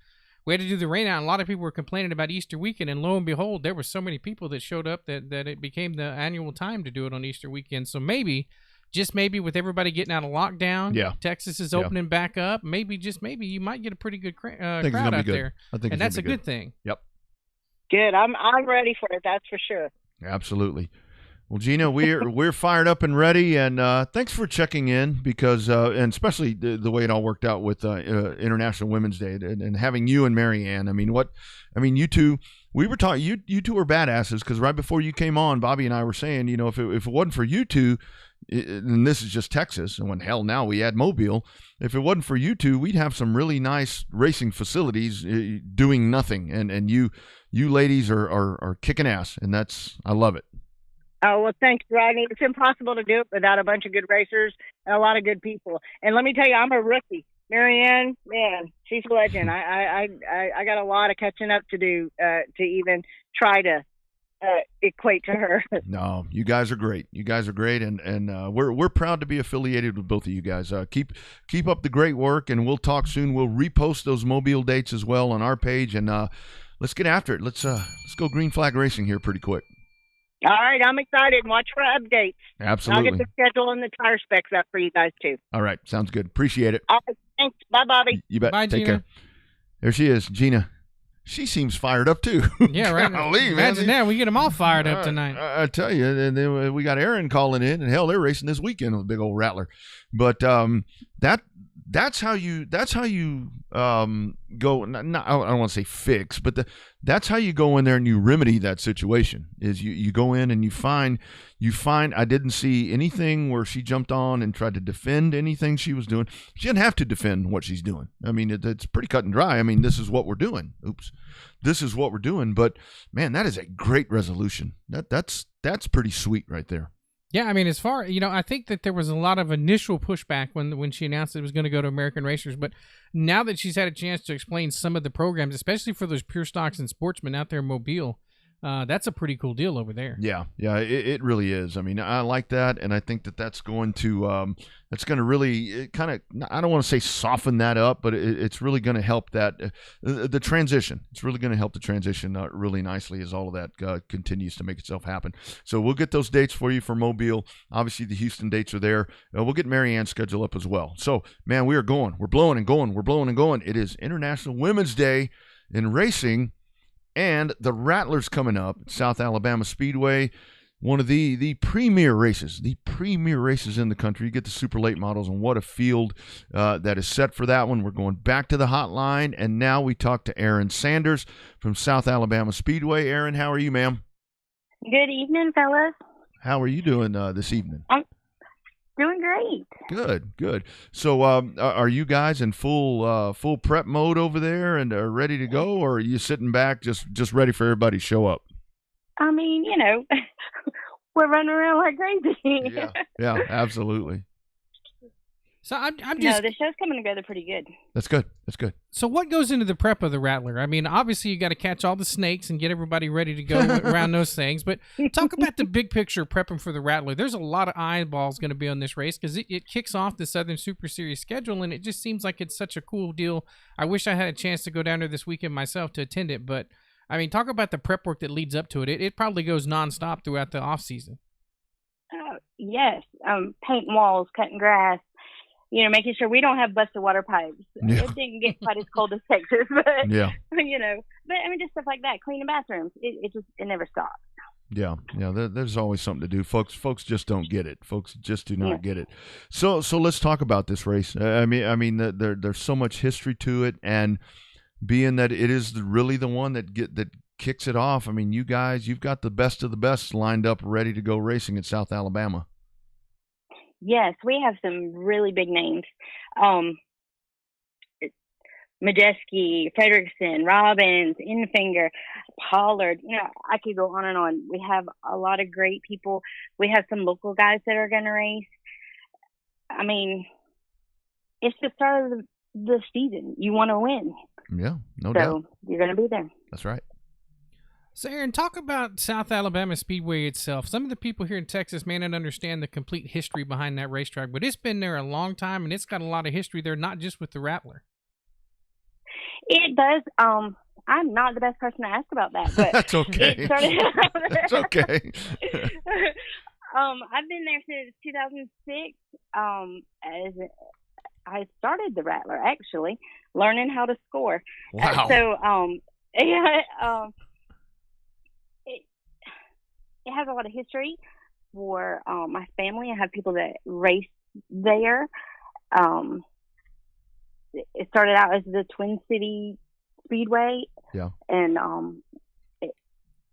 we had to do the rain out. And a lot of people were complaining about Easter weekend, and lo and behold, there were so many people that showed up that it became the annual time to do it on Easter weekend. So maybe, just maybe, with everybody getting out of lockdown, Texas is opening back up. Maybe, just maybe, you might get a pretty good crowd out there. I think, and that's a good thing. Yep. Good. I'm ready for it. That's for sure. Absolutely. Well, Gina, we're fired up and ready, and thanks for checking in because, and especially the way it all worked out with International Women's Day and having you and Marianne. You two. We were talking. You two were badasses because right before you came on, Bobby and I were saying, if it wasn't for you two, and this is just Texas, and when hell now we add Mobile. If it wasn't for you two, we'd have some really nice racing facilities doing nothing, and you ladies are kicking ass, and I love it. Oh, well, thanks, Rodney. It's impossible to do it without a bunch of good racers and a lot of good people. And let me tell you, I'm a rookie. Marianne, man, she's a legend. I got a lot of catching up to do to even try to equate to her. No, you guys are great. You guys are great, and we're proud to be affiliated with both of you guys. Keep up the great work, and we'll talk soon. We'll repost those Mobile dates as well on our page, and let's get after it. Let's go green flag racing here pretty quick. All right, I'm excited. Watch for updates. Absolutely. I'll get the schedule and the tire specs up for you guys too. All right, sounds good. Appreciate it. All right, thanks. Bye, Bobby. You bet. Bye, Take Gina. care. There she is, Gina. She seems fired up too. Yeah, right. Golly, Imagine that. We get them all fired up tonight. I tell you, and then we got Aaron calling in, and hell, they're racing this weekend with a big old rattler. But that's how you go. I don't want to say fix, but that's how you go in there and you remedy that situation. Is you go in and you find. I didn't see anything where she jumped on and tried to defend anything she was doing. She didn't have to defend what she's doing. I mean, it's pretty cut and dry. I mean, this is what we're doing. This is what we're doing. But man, that is a great resolution. That's pretty sweet right there. Yeah, I mean, as far, I think that there was a lot of initial pushback when she announced it was going to go to American Racers, but now that she's had a chance to explain some of the programs, especially for those pure stocks and sportsmen out there in Mobile, that's a pretty cool deal over there. Yeah, it really is. I mean, I like that, and I think that's going to really kind of, I don't want to say soften that up, but it's really going to help that the transition. It's really going to help the transition really nicely as all of that continues to make itself happen. So we'll get those dates for you for Mobile. Obviously, the Houston dates are there. We'll get Marianne's schedule up as well. So, man, we are going. We're blowing and going. We're blowing and going. It is International Women's Day in racing. And the Rattlers coming up at South Alabama Speedway, one of the premier races in the country. You get the super late models, and what a field that is set for that one. We're going back to the hotline, and now we talk to Erin Sanders from South Alabama Speedway. Erin, how are you, ma'am? Good evening, fellas. How are you doing this evening? I'm doing great. Good. So, are you guys in full prep mode over there and are ready to go, or are you sitting back just ready for everybody to show up? I mean, we're running around like crazy. Yeah, absolutely. So I'm just. No, the show's coming together pretty good. That's good. So what goes into the prep of the Rattler? I mean, obviously you got to catch all the snakes and get everybody ready to go around those things. But talk about the big picture prepping for the Rattler. There's a lot of eyeballs going to be on this race because it kicks off the Southern Super Series schedule, and it just seems like it's such a cool deal. I wish I had a chance to go down there this weekend myself to attend it. But I mean, talk about the prep work that leads up to it. It probably goes nonstop throughout the off season. Yes, painting walls, cutting grass. Making sure we don't have busted water pipes. Yeah. It didn't get quite as cold as Texas, but yeah. But I mean, just stuff like that, cleaning bathrooms. It never stops. Yeah. There's always something to do. Folks just don't get it. Folks just do not get it. So let's talk about this race. I mean, there's so much history to it, and being that it is really the one that kicks it off. I mean, you guys, you've got the best of the best lined up, ready to go racing at South Alabama. Yes, we have some really big names. Majeski, Fredrickson, Robbins, Infinger, Pollard. I could go on and on. We have a lot of great people. We have some local guys that are going to race. I mean, it's the start of the season. You want to win. Yeah, no doubt. So you're going to be there. That's right. So, Aaron, talk about South Alabama Speedway itself. Some of the people here in Texas may not understand the complete history behind that racetrack, but it's been there a long time, and it's got a lot of history there, not just with the Rattler. It does. I'm not the best person to ask about that, but that's okay. That's okay. I've been there since 2006. As I started the Rattler, actually, learning how to score. Wow. It has a lot of history for my family. I have people that race there. It started out as the Twin City Speedway. Yeah. And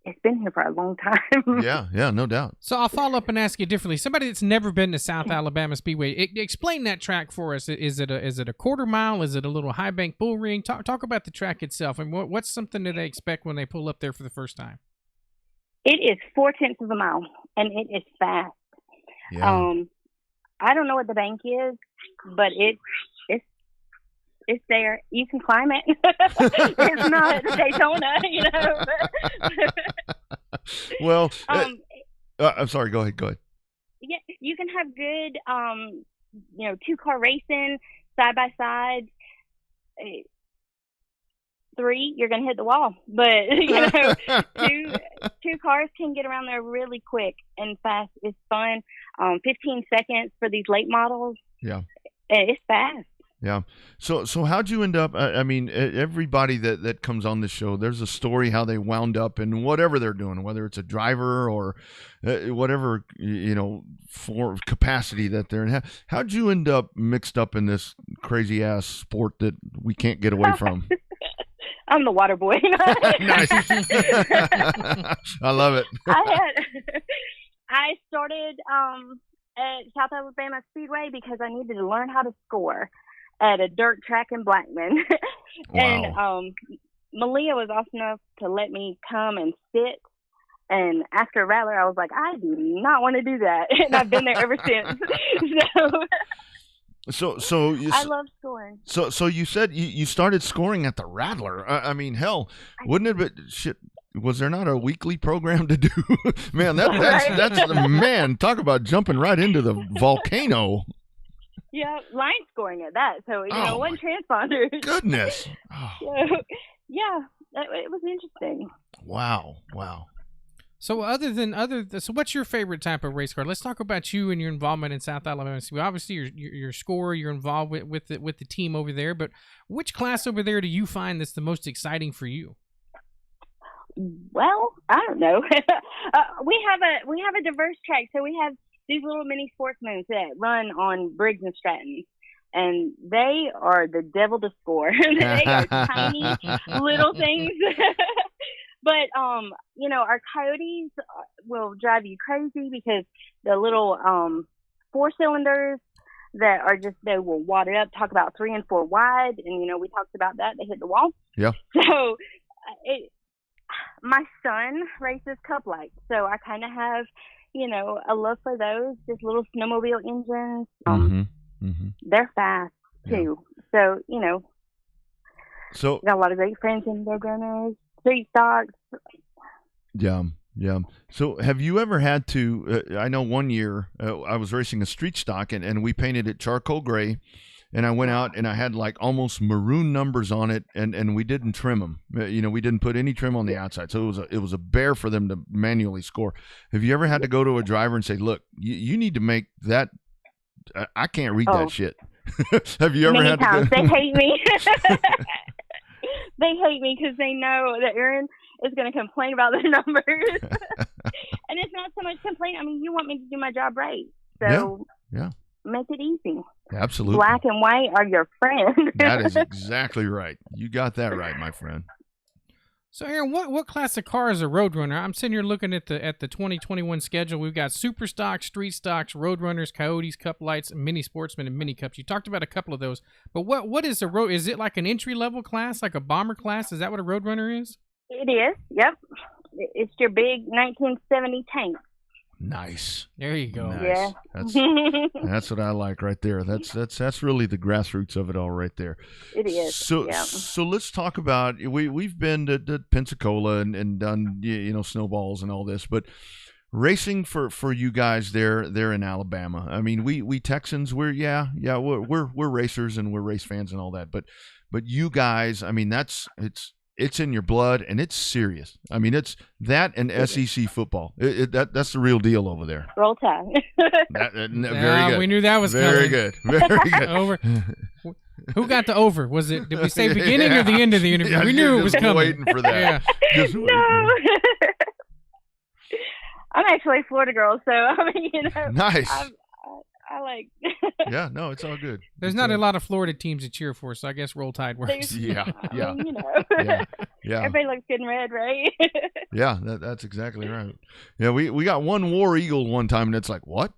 it's been here for a long time. Yeah, no doubt. So I'll follow up and ask you differently. Somebody that's never been to South Alabama Speedway, explain that track for us. Is it a quarter mile? Is it a little high bank bull ring? Talk about the track itself, and what's something that they expect when they pull up there for the first time? It is 0.4 of a mile, and it is fast. Yeah. I don't know what the bank is, but it's there. You can climb it. It's not Daytona, you know. Well, I'm sorry. Go ahead. Yeah, you can have good, 2-car racing side by side. 3, you're gonna hit the wall, but two cars can get around there really quick and fast. It's fun. 15 seconds for these late models. Yeah, it's fast. Yeah. So how'd you end up? I mean, everybody that comes on this show, there's a story how they wound up in whatever they're doing, whether it's a driver or whatever, for capacity that they're in. How'd you end up mixed up in this crazy ass sport that we can't get away from? I'm the water boy. Nice. I love it. I started at South Alabama Speedway because I needed to learn how to score at a dirt track in Blackman. Wow. And Malia was awesome enough to let me come and sit. And after Rattler, I was like, I do not want to do that. And I've been there ever since. So I love scoring. So you said you started scoring at the Rattler. I mean, hell, wouldn't it be shit? Was there not a weekly program to do? Man, that's man. Talk about jumping right into the volcano. Yeah, line scoring at that. So one transponder. Goodness. Oh. So, yeah, it was interesting. Wow. So so what's your favorite type of race car? Let's talk about you and your involvement in South Alabama. So obviously you're a scorer, you're involved with the team over there, but which class over there do you find that's the most exciting for you? Well, I don't know. We have a diverse track, so we have these little mini sportsmen that run on Briggs and Stratton, and they are the devil to score. They are tiny little things. But, our Coyotes will drive you crazy because the little 4-cylinders that are they will wad it up, talk about 3 and 4 wide. And, we talked about that. They hit the wall. Yeah. So my son races Cup Lights. So I kind of have, a love for those, just little snowmobile engines. They're fast, too. Yeah. So, got a lot of great friends in their runners. Street stocks. Yeah. So have you ever had to, I know one year I was racing a street stock and we painted it charcoal gray, and I went out and I had like almost maroon numbers on it, and we didn't trim them. We didn't put any trim on the outside. So it was a bear for them to manually score. Have you ever had to go to a driver and say, look, you need to make that, I can't read that shit. Have you ever Many had times. to go? They hate me. They hate me because they know that Aaron is going to complain about their numbers. And it's not so much complaint. I mean, you want me to do my job right. So yeah. Make it easy. Absolutely. Black and white are your friend. That is exactly right. You got that right, my friend. So, Aaron, what class of car is a Roadrunner? I'm sitting here looking at the 2021 schedule. We've got Super Stocks, Street Stocks, Roadrunners, Coyotes, Cup Lights, Mini Sportsman, and Mini Cups. You talked about a couple of those, but what is a road? Is it like an entry level class, like a bomber class? Is that what a Roadrunner is? It is. Yep. It's your big 1970 tank. Nice. There you go. Nice. Yeah. That's what I like right there. That's really the grassroots of it all right there. It is. So let's talk about we've been to Pensacola and done snowballs and all this, but racing for you guys there in Alabama. I mean, we Texans, we're racers and we're race fans and all that, but you guys, I mean, it's in your blood, and it's serious. I mean, it's that and SEC football. That's the real deal over there. Roll Tide. Very good. We knew that was very coming. good. Very good. Over. Who got the over? Did we say beginning or the end of the interview? Yeah, we knew it was coming. Waiting for that. Yeah. No. I'm actually a Florida girl, so I mean, nice. I like. Yeah, no, it's all good. There's not a lot of Florida teams to cheer for, so I guess Roll Tide works. Yeah. I mean, Yeah. everybody looks good in red, right? Yeah, that's exactly right. Yeah, we got one War Eagle one time, and it's like, what?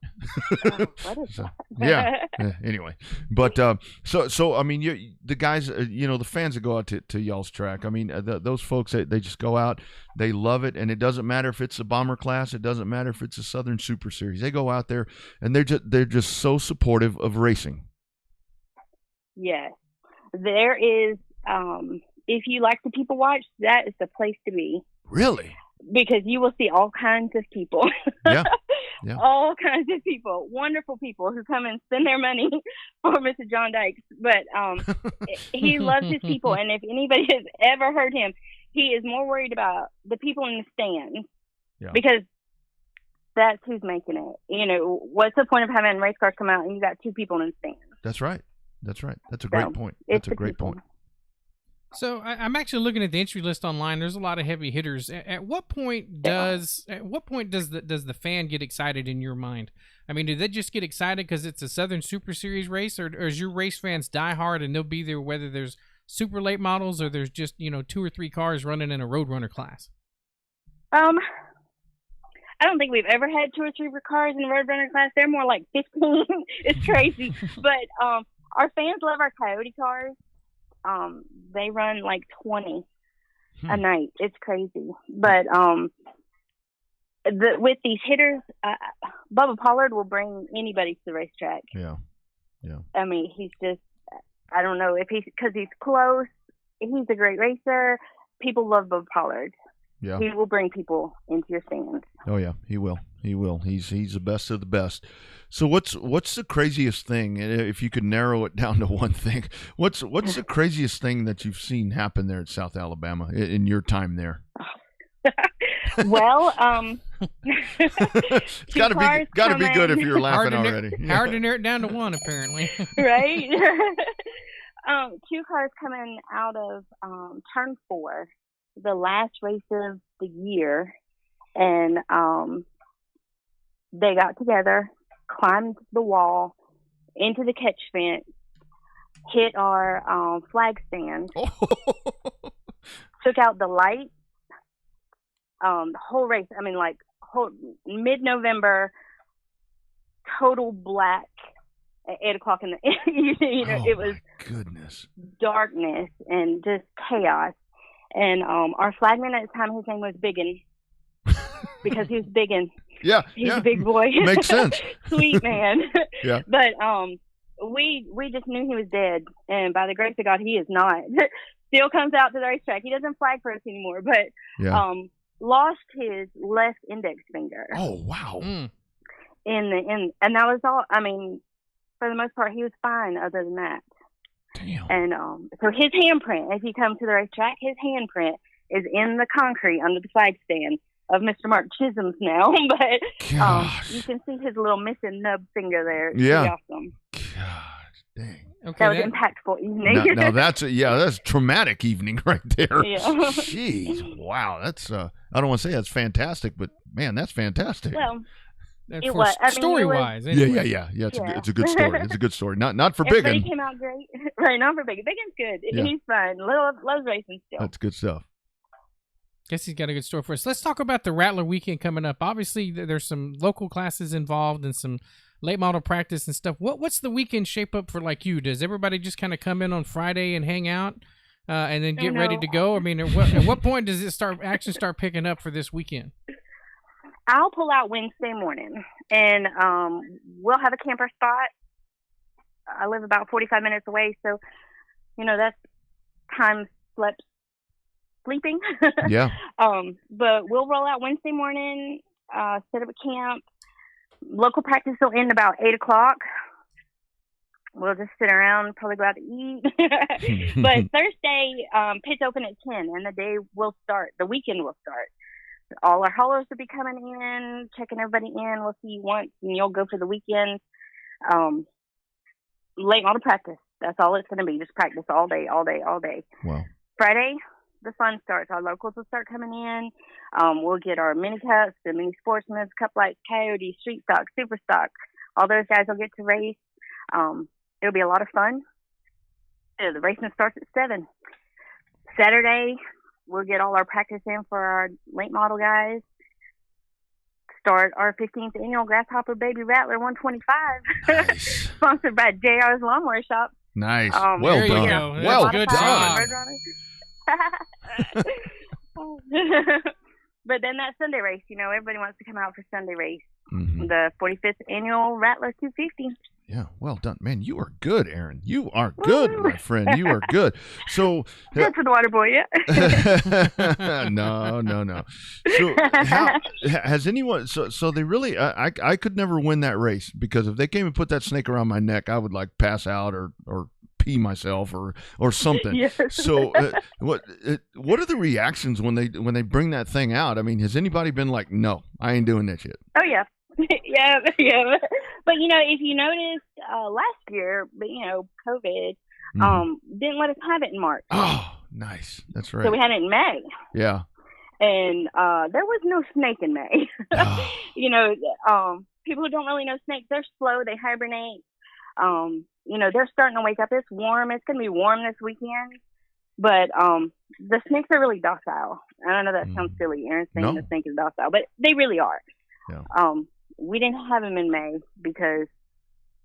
What is that? Yeah. Anyway, but so I mean, the guys, the fans that go out to y'all's track. I mean, those folks they just go out, they love it, and it doesn't matter if it's a bomber class, it doesn't matter if it's a Southern Super Series. They go out there, and they're just so supportive of racing. Yes, there is. If you like to people watch, that is the place to be. Really? Because you will see all kinds of people. Yeah. All kinds of people, wonderful people who come and spend their money for Mr. John Dykes. But he loves his people, and if anybody has ever heard him, he is more worried about the people in the stands because that's who's making it. What's the point of having race cars come out and you got two people in the stands? That's right. That's a great point. That's a great point. So I'm actually looking at the entry list online. There's a lot of heavy hitters. At what point does the fan get excited in your mind? I mean, do they just get excited because it's a Southern Super Series race, or is your race fans die hard and they'll be there whether there's super late models or there's just 2 or 3 cars running in a Roadrunner class? I don't think we've ever had 2 or 3 cars in a Roadrunner class. They're more like 15. It's crazy, but our fans love our Coyote cars. They run like 20 a night. It's crazy. But with these hitters, Bubba Pollard will bring anybody to the racetrack. Yeah. I mean, he's just, I don't know if because he's close. He's a great racer. People love Bubba Pollard. Yeah. He will bring people into your stands. Oh yeah, he will. He's the best of the best. So what's the craziest thing, if you could narrow it down to one thing? What's the craziest thing that you've seen happen there at South Alabama in your time there? Well, it's got to be good if you're laughing already. Hard to narrow it down to one, apparently. Right. 2 cars coming out of turn 4, the last race of the year, and they got together, climbed the wall into the catch fence, hit our flag stand, took out the lights. The whole race, I mean, like mid-November, total black at 8 o'clock in the it was goodness darkness and just chaos. And our flagman at the time, his name was Biggin, because he was Biggin. Yeah, he's a big boy. Makes sense. Sweet man. Yeah. But we just knew he was dead, and by the grace of God, he is not. Still comes out to the racetrack. He doesn't flag for us anymore, but lost his left index finger. Oh wow. And that was all. I mean, for the most part, he was fine. Other than that. Damn. And so his handprint, if you come to the racetrack, his handprint is in the concrete under the flag stand of Mr. Mark Chisholm's now. But you can see his little missing nub finger there. It's pretty awesome. God dang. Okay, that was an impactful evening. Now that's a traumatic evening right there. Yeah. Jeez, wow, that's I don't want to say that's fantastic, but man, that's fantastic. Well, it was story-wise. Anyway. Yeah. It's a good story. It's a good story. Not for Everybody Biggin. came out great, right? Not for Biggin. Biggin's good. Yeah. He's fun. Loves racing still. That's good stuff. Guess he's got a good story for us. Let's talk about the Rattler weekend coming up. Obviously, there's some local classes involved and some late model practice and stuff. What's the weekend shape up for like you? Does everybody just kind of come in on Friday and hang out and then get ready to go? I mean, at what point does it start picking up for this weekend? I'll pull out Wednesday morning, and we'll have a camper spot. I live about 45 minutes away, so, that's time sleeping. Yeah. But we'll roll out Wednesday morning, set up a camp. Local practice will end about 8 o'clock. We'll just sit around, probably go out to eat. But Thursday, pits open at 10, and the weekend will start. All our haulers will be coming in, checking everybody in. We'll see you once, and you'll go for the weekend. Late model practice. That's all it's going to be. Just practice all day. Wow. Friday, the fun starts. Our locals will start coming in. We'll get our mini cups, the mini sportsmen, cup lights, coyotes, street stock, super stock. All those guys will get to race. It'll be a lot of fun. The racing starts at 7. Saturday, we'll get all our practice in for our late model guys. Start our 15th annual Grasshopper Baby Rattler 125. Nice. Sponsored by JR's Lawnmower Shop. Nice. There Well you done. go. That's Well good done. But then that Sunday race, everybody wants to come out for Sunday race. Mhm. The 45th annual Rattler 250. Yeah, well done, man. You are good, Aaron. You are good, my friend. You are good. So, Good for the water boy, yeah. no. So, how has anyone? So they really. I could never win that race because if they came and put that snake around my neck, I would like pass out or pee myself or something. Yes. So, what are the reactions when they bring that thing out? I mean, has anybody been like, no, I ain't doing that shit? Oh, yeah. yeah. But, if you noticed last year, COVID didn't let us have it in March. Oh, nice. That's right. So we had it in May. Yeah. And there was no snake in May. People who don't really know snakes, they're slow. They hibernate. They're starting to wake up. It's warm. It's going to be warm this weekend. But the snakes are really docile. I know that sounds silly, Aaron, saying the snake is docile, but they really are. Yeah. We didn't have them in May because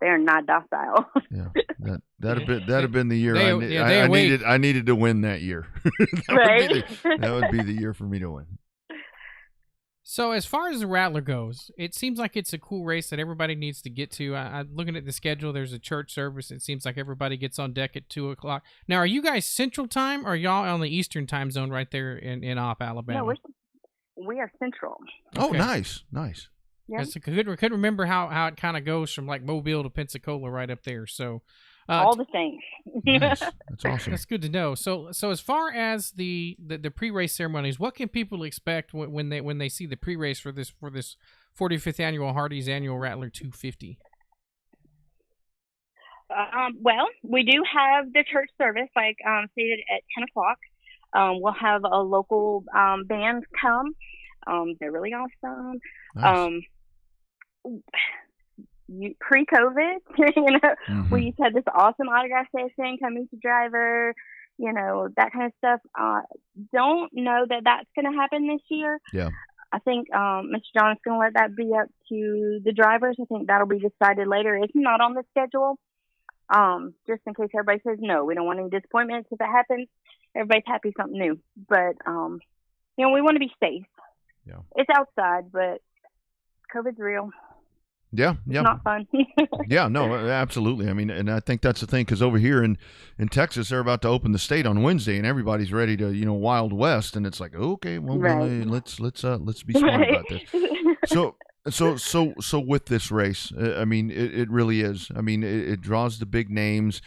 they're not docile. Yeah, that'd have been the year I needed to win that year. That would be the year for me to win. So as far as the Rattler goes, it seems like it's a cool race that everybody needs to get to. I'm looking at the schedule. There's a church service. It seems like everybody gets on deck at 2:00. Now, are you guys Central Time or are y'all on the Eastern Time zone right there in Opp, Alabama? No, we are Central. Oh, Okay. nice. Yeah. I couldn't remember how it kind of goes from like Mobile to Pensacola right up there. So All the same. Nice. That's awesome. that's good to know. So as far as the pre-race ceremonies, what can people expect when they see the pre-race for this 45th annual Hardee's annual Rattler 250? Well, we do have the church service, stated at 10:00. We'll have a local band come. They're really awesome. Nice. Pre-COVID, we used to have this awesome autograph session, come meet the driver, that kind of stuff. Don't know that that's going to happen this year. Yeah. I think Mr. John is going to let that be up to the drivers. I think that'll be decided later. It's not on the schedule, just in case everybody says no. We don't want any disappointments. If it happens, everybody's happy something new. But, we want to be safe. Yeah. It's outside, but COVID's real. Yeah. It's not fun. Yeah, no, absolutely. I mean, and I think that's the thing because over here in Texas, they're about to open the state on Wednesday, and everybody's ready to, Wild West, and it's like, okay, well, Right. let's be smart about this. So with this race, I mean, it really is. I mean, it draws the big names.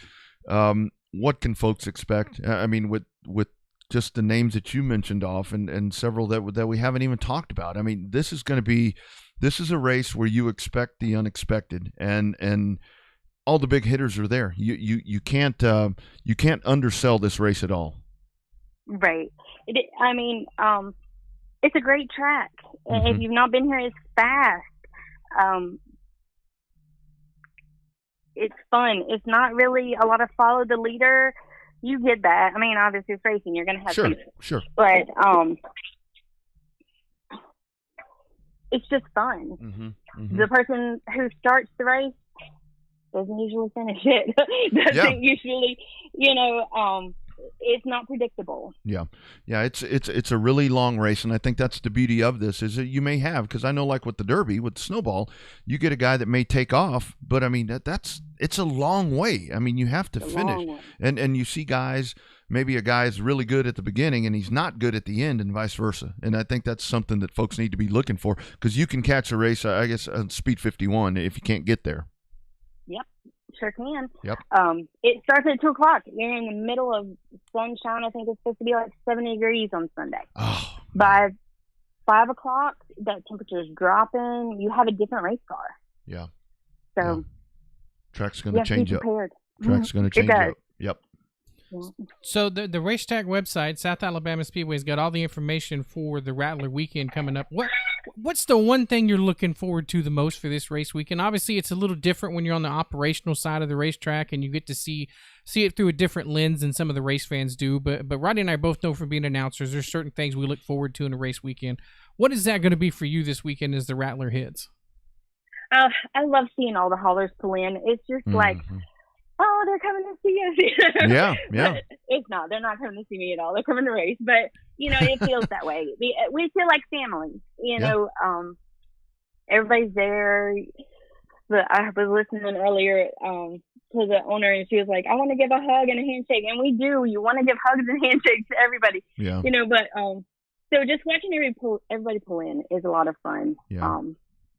What can folks expect? I mean, with just the names that you mentioned off, and several that we haven't even talked about. I mean, this is a race where you expect the unexpected, and all the big hitters are there. You can't undersell this race at all. Right. It's a great track. Mm-hmm. If you've not been here, it's fast. It's fun. It's not really a lot of follow the leader. You get that. I mean, obviously it's racing. You're going to have Sure. But it's just fun. Mm-hmm. The person who starts the race doesn't usually finish it. Doesn't usually, it's not predictable. Yeah. It's a really long race, and I think that's the beauty of this is that you may have, because I know like with the Derby, with Snowball, you get a guy that may take off, but I mean it's a long way. I mean, you have to finish, and you see guys. Maybe a guy's really good at the beginning and he's not good at the end, and vice versa. And I think that's something that folks need to be looking for, because you can catch a race, I guess, on speed 51 if you can't get there. Yep, sure can. Yep. It starts at 2:00. You're in the middle of sunshine. I think it's supposed to be like 70 degrees on Sunday. Oh. By 5 o'clock, that temperature is dropping. You have a different race car. Yeah. So track's going to change up. Prepared. Track's going to change up. Yep. So the racetrack website, South Alabama Speedway's got all the information for the Rattler weekend coming up. What's the one thing you're looking forward to the most for this race weekend? Obviously, it's a little different when you're on the operational side of the racetrack and you get to see it through a different lens than some of the race fans do. But Rodney and I both know from being announcers, there's certain things we look forward to in a race weekend. What is that going to be for you this weekend as the Rattler hits? I love seeing all the haulers pull in. It's just like, oh, they're coming to see us. Yeah. But it's not. They're not coming to see me at all. They're coming to race. But, it feels that way. We feel like family. Everybody's there. But I was listening earlier to the owner, and she was like, I want to give a hug and a handshake. And we do. You want to give hugs and handshakes to everybody. Yeah. But so just watching everybody pull in is a lot of fun. Yeah.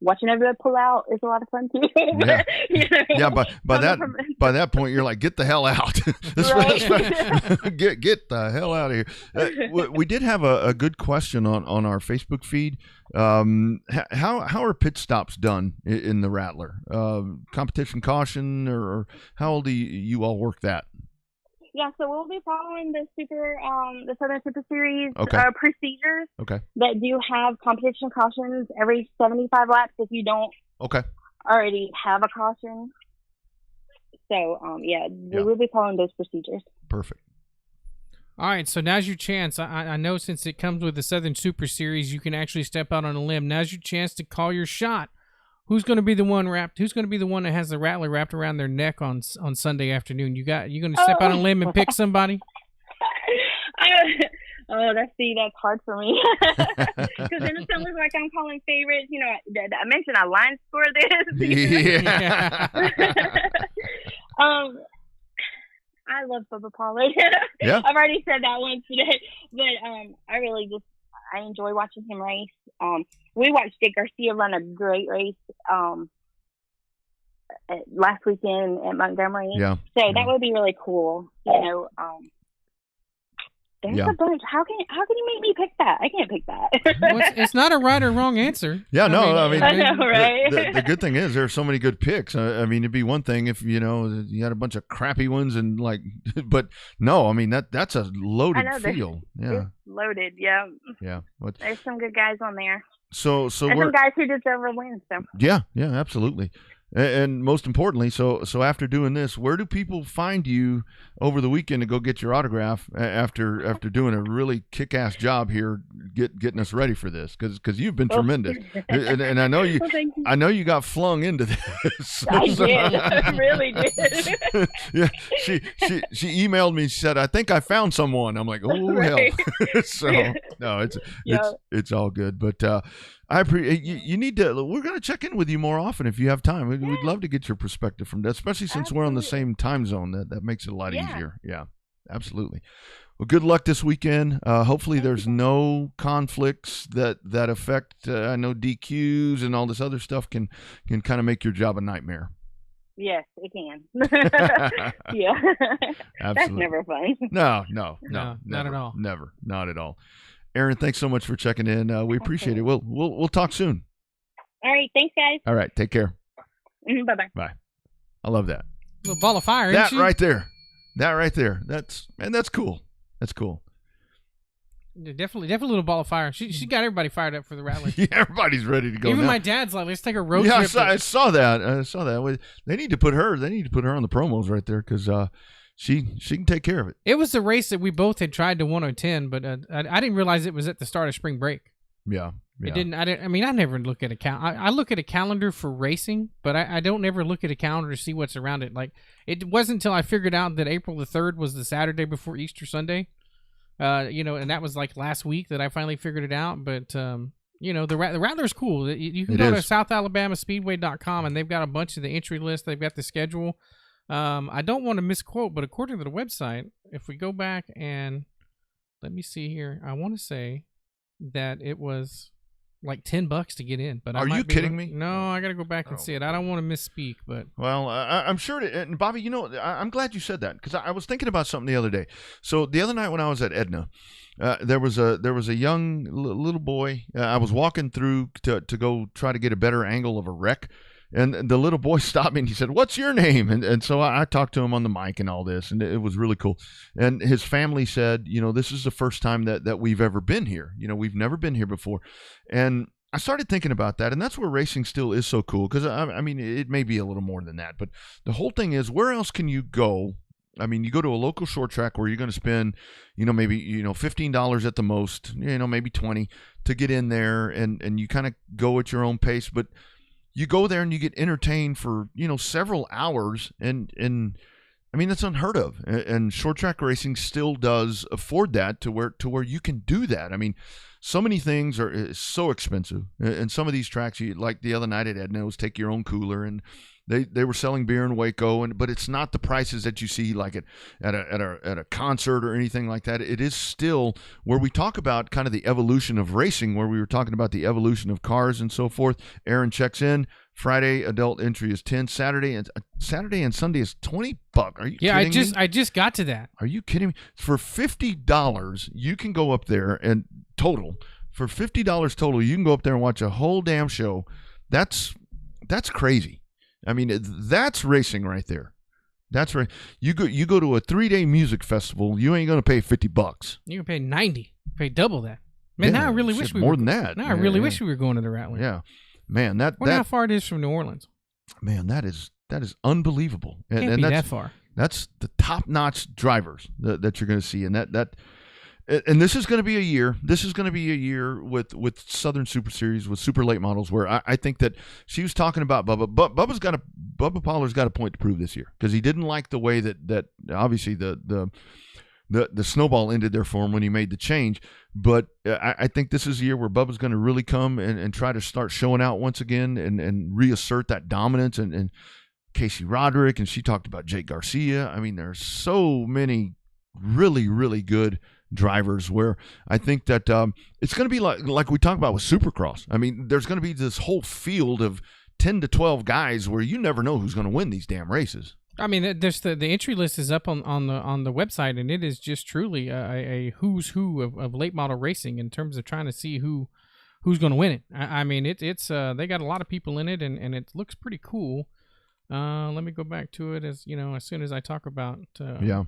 Watching everybody pull out is a lot of fun too. Yeah. But by that point, you're like, get the hell out. Get the hell out of here. We did have a good question on our Facebook feed. How are pit stops done in the Rattler? Competition caution, or how do you all work that? Yeah, so we'll be following the Southern Super Series procedures. Okay. That do have competition cautions every 75 laps if you don't already have a caution. So, we will be following those procedures. Perfect. All right, so now's your chance. I know since it comes with the Southern Super Series, you can actually step out on a limb. Now's your chance to call your shot. Who's going to be the one Who's going to be the one that has the Rattler wrapped around their neck on Sunday afternoon? You going to step out on a limb and pick somebody? That's hard for me because then it sounds like I'm calling favorites. I mentioned I line score this. Yeah. I love Bubba Pollard. Yeah. I've already said that once today, but I enjoy watching him race. We watched Jake Garcia run a great race last weekend at Montgomery. Yeah. So that would be really cool. There's a bunch. How can you make me pick that? I can't pick that. Well, it's not a right or wrong answer. Yeah, I know, right? The good thing is there are so many good picks. It'd be one thing if you had a bunch of crappy ones but no, that's a loaded field. Yeah, it's loaded. Yeah. Yeah. There's some good guys on there. So there's some guys who deserve a win. So. Yeah, absolutely. And most importantly, so after doing this, where do people find you over the weekend to go get your autograph after doing a really kick-ass job here getting us ready for this? Because you've been tremendous, and I know you. Well, thank you. I know you got flung into this. I did. I really did. Yeah, she emailed me. She said, "I think I found someone." I'm like, "Oh Right. hell!" So no, it's all good, but. I appreciate you need to. We're going to check in with you more often if you have time. We'd love to get your perspective from that, especially since we're on the same time zone. That makes it a lot easier. Yeah, absolutely. Well, good luck this weekend. Hopefully, there's no conflicts that affect. I know DQs and all this other stuff can kind of make your job a nightmare. Yes, it can. Yeah, absolutely. That's never fun. No, not at all. Never, not at all. Aaron, thanks so much for checking in. We appreciate it. We'll talk soon. All right, thanks, guys. All right, take care. Bye-bye. Bye. I love that. Little ball of fire. That isn't she? right there. That's cool. That's cool. Yeah, definitely a little ball of fire. She got everybody fired up for the Rattler. Yeah, everybody's ready to go. Even now. my dad's like, let's take a road trip. Yeah, I saw that. They need to put her on the promos right there because she can take care of it. It was the race that we both had tried to 110, but I didn't realize it was at the start of spring break. Yeah. It didn't. I never look at a calendar. I look at a calendar for racing, but I don't ever look at a calendar to see what's around it. Like it wasn't until I figured out that April the 3rd was the Saturday before Easter Sunday. And that was like last week that I finally figured it out. But the Rattler's cool. You can go to SouthAlabamaSpeedway.com and they've got a bunch of the entry list. They've got the schedule. I don't want to misquote, but according to the website, if we go back and let me see here, I want to say that it was like $10 to get in. But are you kidding me? No, I got to go back and see it. I don't want to misspeak, but I'm sure. And Bobby, I'm glad you said that because I was thinking about something the other day. So the other night when I was at Edna, there was a young little boy. I was walking through to go try to get a better angle of a wreck. And the little boy stopped me and he said, "What's your name?" And so I talked to him on the mic and all this, and it was really cool. And his family said, "This is the first time that we've ever been here. We've never been here before." And I started thinking about that, and that's where racing still is so cool. Because I mean, it may be a little more than that, but the whole thing is, where else can you go? I mean, you go to a local short track where you're going to spend, maybe $15 at the most, maybe 20 to get in there, and you kind of go at your own pace, but you go there and you get entertained for several hours, and I mean, that's unheard of, and short track racing still does afford that to where you can do that. I mean, so many things are so expensive, and some of these tracks, like the other night at Edna's, take your own cooler, and they were selling beer in Waco, but it's not the prices that you see like at a concert or anything like that. It is still where we talk about kind of the evolution of racing, where we were talking about the evolution of cars and so forth. Aaron checks in. Friday adult entry is 10. Saturday and Sunday is $20. Are you kidding me? I just got to that. Are you kidding me? For $50, you can go up there and total. For $50 total, you can go up there and watch a whole damn show. That's crazy. I mean, that's racing right there. That's right. You go to a 3-day music festival, you ain't gonna pay $50. You can pay $90. Pay double that. Man, now I really wish we more were than that. Now I really wish we were going to the Rattler. Yeah, man. I wonder how far it is from New Orleans. Man, that is unbelievable. Can't be that far. That's the top-notch drivers that you're going to see, and and this is going to be a year. This is going to be a year with Southern Super Series, with super late models, where I think that she was talking about Bubba. Bubba Pollar's got a point to prove this year, because he didn't like the way that obviously the snowball ended there for him when he made the change. But I think this is a year where Bubba's going to really come and try to start showing out once again and reassert that dominance. And Casey Roderick, and she talked about Jake Garcia. I mean, there's so many really, really good drivers where I think that it's going to be like we talked about with Supercross. I mean, there's going to be this whole field of 10 to 12 guys where you never know who's going to win these damn races. I mean, there's the entry list is up on the website, and it is just truly a who's who of late model racing in terms of trying to see who's going to win it. I mean, it's they got a lot of people in it, and it looks pretty cool. Let me go back to it as soon as I talk about. Yeah.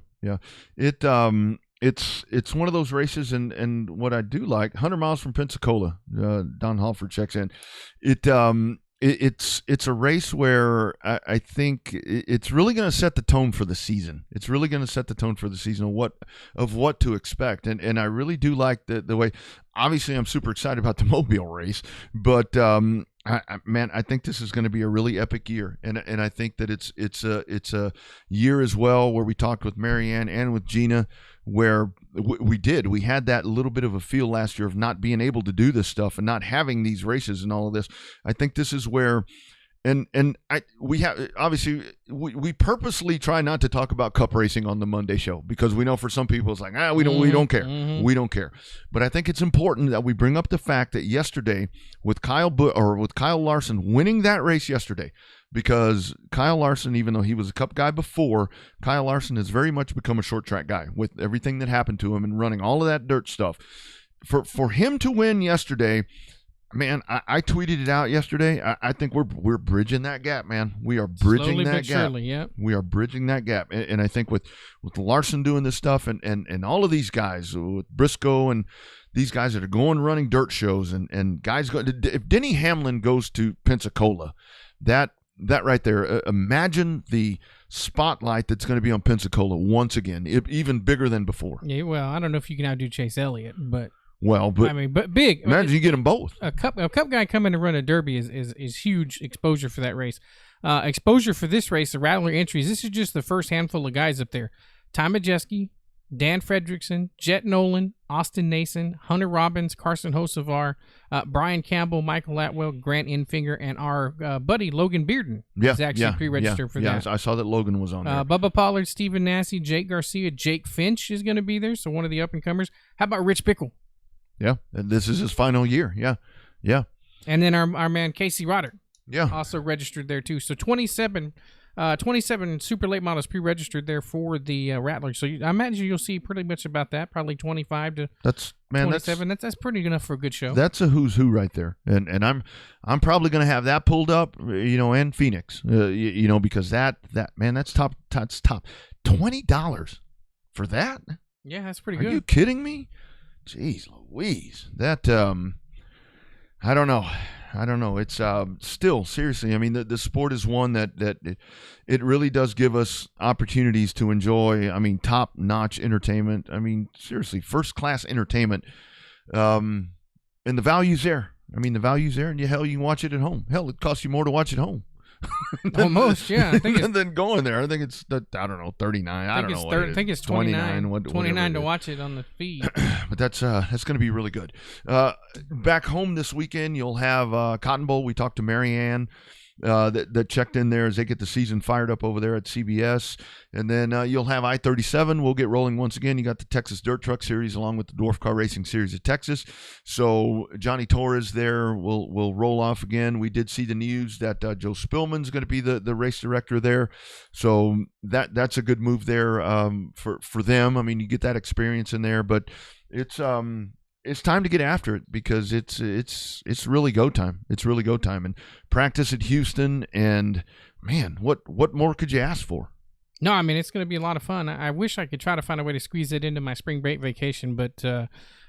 It's one of those races, and what I do like, 100 miles from Pensacola. Don Halford checks in. It's a race where I think it's really going to set the tone for the season. It's really going to set the tone for the season of what to expect, and I really do like the way. Obviously, I'm super excited about the Mobile race, but I think this is going to be a really epic year, and I think that it's a year as well where we talked with Marianne and with Gina, where we had that little bit of a feel last year of not being able to do this stuff and not having these races and all of this. I think this is where. We purposely try not to talk about cup racing on the Monday show, because we know for some people it's like, we don't care. Mm-hmm. We don't care. But I think it's important that we bring up the fact that yesterday with Kyle Larson winning that race yesterday, because Kyle Larson, even though he was a cup guy before, Kyle Larson has very much become a short track guy with everything that happened to him and running all of that dirt stuff. For him to win yesterday, man, I tweeted it out yesterday. I think we're bridging that gap, man. We are bridging slowly that but gap. surely, yeah. We are bridging that gap, and I think with Larson doing this stuff, and all of these guys with Briscoe and these guys that are going running dirt shows, and guys go. If Denny Hamlin goes to Pensacola, that right there, imagine the spotlight that's going to be on Pensacola once again, even bigger than before. Yeah, well, I don't know if you can outdo Chase Elliott, but. Well, but I mean, but big. Imagine you get them both. A cup guy coming to run a Derby is huge exposure for that race. Exposure for this race, the Rattler entries. This is just the first handful of guys up there: Ty Majeski, Dan Fredrickson, Jet Nolan, Austin Nason, Hunter Robbins, Carson Hocevar, Brian Campbell, Michael Atwell, Grant Infinger, and our buddy Logan Bearden is actually pre-registered for that. Yeah, I saw that Logan was on there. Bubba Pollard, Stephen Nassy, Jake Garcia, Jake Finch is going to be there, so one of the up-and-comers. How about Rich Bickle? Yeah, and this is his final year. Yeah. And then our man Casey Roderick. Yeah. Also registered there too. So 27 super late models pre-registered there for the Rattler. So I imagine you'll see pretty much about that, probably 25 to 27. That's pretty enough for a good show. That's a who's who right there. And I'm probably going to have that pulled up, and Phoenix, because that's top. That's top. $20 for that? Yeah, that's pretty good. Are you kidding me? Jeez Louise. That I don't know. It's still, seriously, I mean, the sport is one that it really does give us opportunities to enjoy, I mean, top-notch entertainment. I mean, seriously, first-class entertainment. And the value's there. I mean, the value's there, and you can watch it at home. Hell, it costs you more to watch at home. Almost, yeah. I think than going there. I think it's, I don't know, 39. I don't know. I think it's 29. 29 to watch it on the feed. But that's going to be really good. Back home this weekend, you'll have Cotton Bowl. We talked to Marianne that checked in there as they get the season fired up over there at CBS. And then you'll have I-37. We'll get rolling once again. You got the Texas Dirt Truck Series along with the Dwarf Car Racing Series of Texas. So Johnny Torres there will roll off again. We did see the news that Joe Spillman's going to be the race director there. So that's a good move there for them. I mean, you get that experience in there, but it's time to get after it because it's really go time. It's really go time. And practice at Houston, and man, what more could you ask for? No, I mean, it's going to be a lot of fun. I wish I could try to find a way to squeeze it into my spring break vacation, but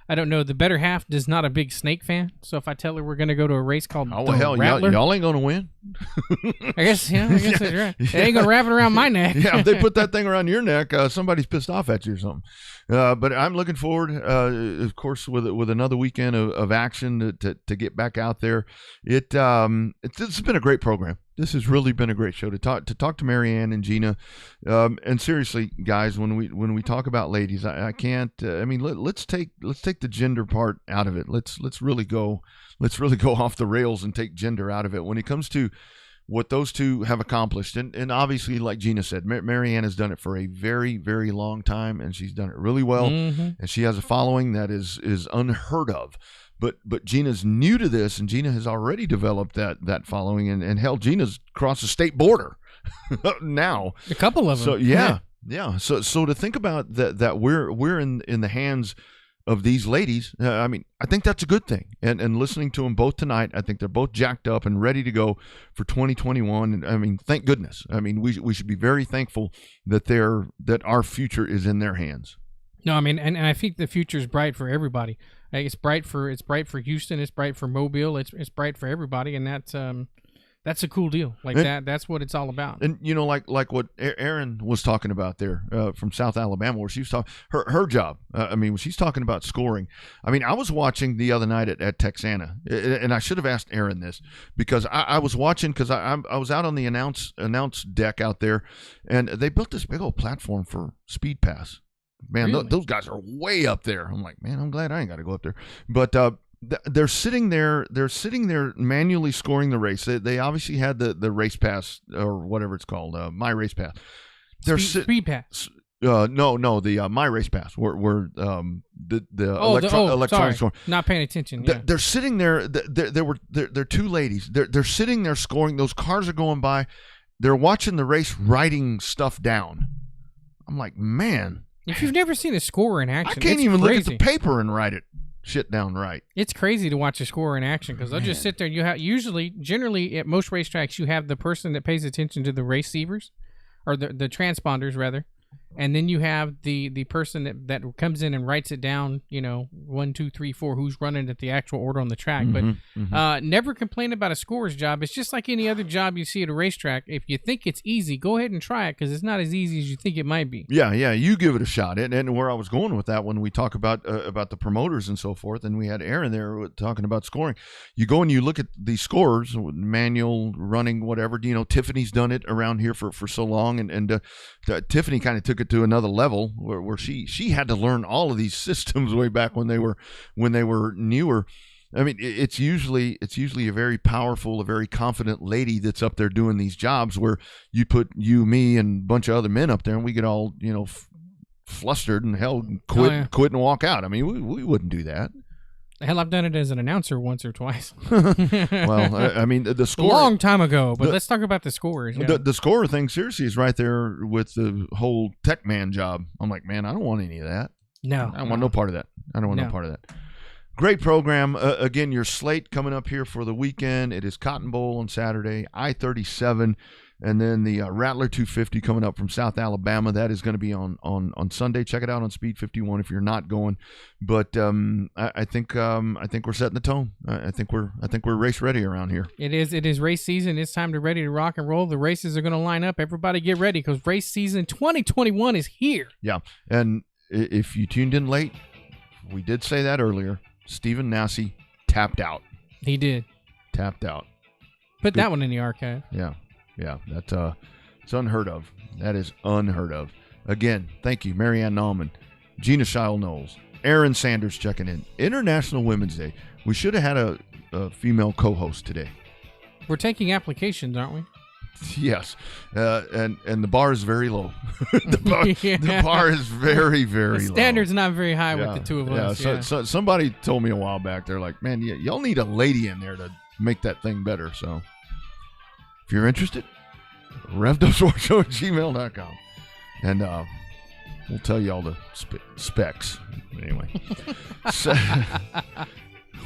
I don't know. The better half is not a big snake fan, so if I tell her we're going to go to a race called Rattler, y'all ain't going to win. I guess that's right. It ain't going to wrap it around my neck. Yeah, if they put that thing around your neck, somebody's pissed off at you or something. But I'm looking forward, of course, with another weekend of action to get back out there. It's been a great program. This has really been a great show to talk to Marianne and Gina, and seriously, guys, when we talk about ladies, I can't. I mean, let's take the gender part out of it. Let's really go off the rails and take gender out of it when it comes to what those two have accomplished. And obviously, like Gina said, Marianne has done it for a very, very long time, and she's done it really well. Mm-hmm. And she has a following that is unheard of. But Gina's new to this, and Gina has already developed that following, and hell, Gina's crossed the state border now. A couple of them. So yeah. So to think about that we're in the hands of these ladies, I mean, I think that's a good thing. And listening to them both tonight, I think they're both jacked up and ready to go for 2021. And I mean, thank goodness. I mean, we should be very thankful that our future is in their hands. No, I mean, and I think the future is bright for everybody. It's bright for Houston. It's bright for Mobile. It's bright for everybody, and that's a cool deal. That's what it's all about. And you know, like what Erin was talking about there from South Alabama, where she was talking her job. I mean, when she's talking about scoring. I mean, I was watching the other night at Texana, and I should have asked Erin this because I was watching because I was out on the announce deck out there, and they built this big old platform for Speed Pass. Man, really? Those guys are way up there. I'm like, man, I'm glad I ain't got to go up there. But they're sitting there. They're sitting there manually scoring the race. They obviously had the race pass or whatever it's called, my race pass. Speed Pass. The my race pass. Where electronic scoring. Not paying attention. Yeah. They're sitting there. They're two ladies. They're sitting there scoring. Those cars are going by. They're watching the race, writing stuff down. I'm like, man. If you've never seen a scorer in action, I can't even look at the paper and write it shit down right. It's crazy to watch a scorer in action because they'll just sit there. You have generally at most racetracks, you have the person that pays attention to the receivers or the transponders rather, and then you have the person that comes in and writes it down. 1, 2, 3, 4, who's running at the actual order on the track. But never complain about a scorer's job. It's just like any other job you see at a racetrack. If you think it's easy, go ahead and try it because it's not as easy as you think it might be. Yeah, you give it a shot. And where I was going with that when we talk about the promoters and so forth, and we had Aaron there talking about scoring. You go and you look at the scorers, manual, running, whatever. Tiffany's done it around here for so long, and Tiffany kind of took it to another level where she had to learn all of these systems way back when they were newer. I mean, it's usually a very powerful, a very confident lady that's up there doing these jobs where you put me, and a bunch of other men up there, and we get all flustered and hell quit and walk out. I mean, we wouldn't do that. Hell, I've done it as an announcer once or twice. Well, I mean, the score... A long time ago, but let's talk about the scores. Yeah. The scorer thing, seriously, is right there with the whole tech man job. I'm like, man, I don't want any of that. No. I don't want no part of that. I don't want no part of that. Great program. Again, your slate coming up here for the weekend. It is Cotton Bowl on Saturday, I-37, And then the Rattler 250 coming up from South Alabama. That is going to be on Sunday. Check it out on Speed 51 if you're not going. But I think we're setting the tone. I think we're race ready around here. It is race season. It's time to ready to rock and roll. The races are going to line up. Everybody get ready because race season 2021 is here. Yeah, and if you tuned in late, we did say that earlier. Stephen Nasse tapped out. He did. Tapped out. Put that one in the archive. Yeah. Yeah, that's it's unheard of. That is unheard of. Again, thank you, Marianne Nauman, Gina Scheil-Knowles, Aaron Sanders checking in. International Women's Day. We should have had a female co-host today. We're taking applications, aren't we? Yes, and the bar is very low. The bar is very, very low. The standard's not very high with the two of us. So somebody told me a while back, they're like, man, y'all need a lady in there to make that thing better. So if you're interested, revvedupsportshow@gmail.com. And we'll tell you all the specs. Anyway.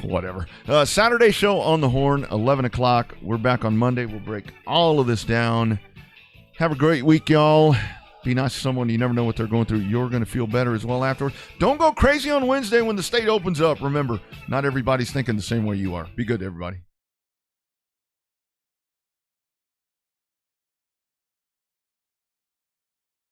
Whatever. Saturday show on the Horn, 11 o'clock. We're back on Monday. We'll break all of this down. Have a great week, y'all. Be nice to someone. You never know what they're going through. You're going to feel better as well afterwards. Don't go crazy on Wednesday when the state opens up. Remember, not everybody's thinking the same way you are. Be good, everybody.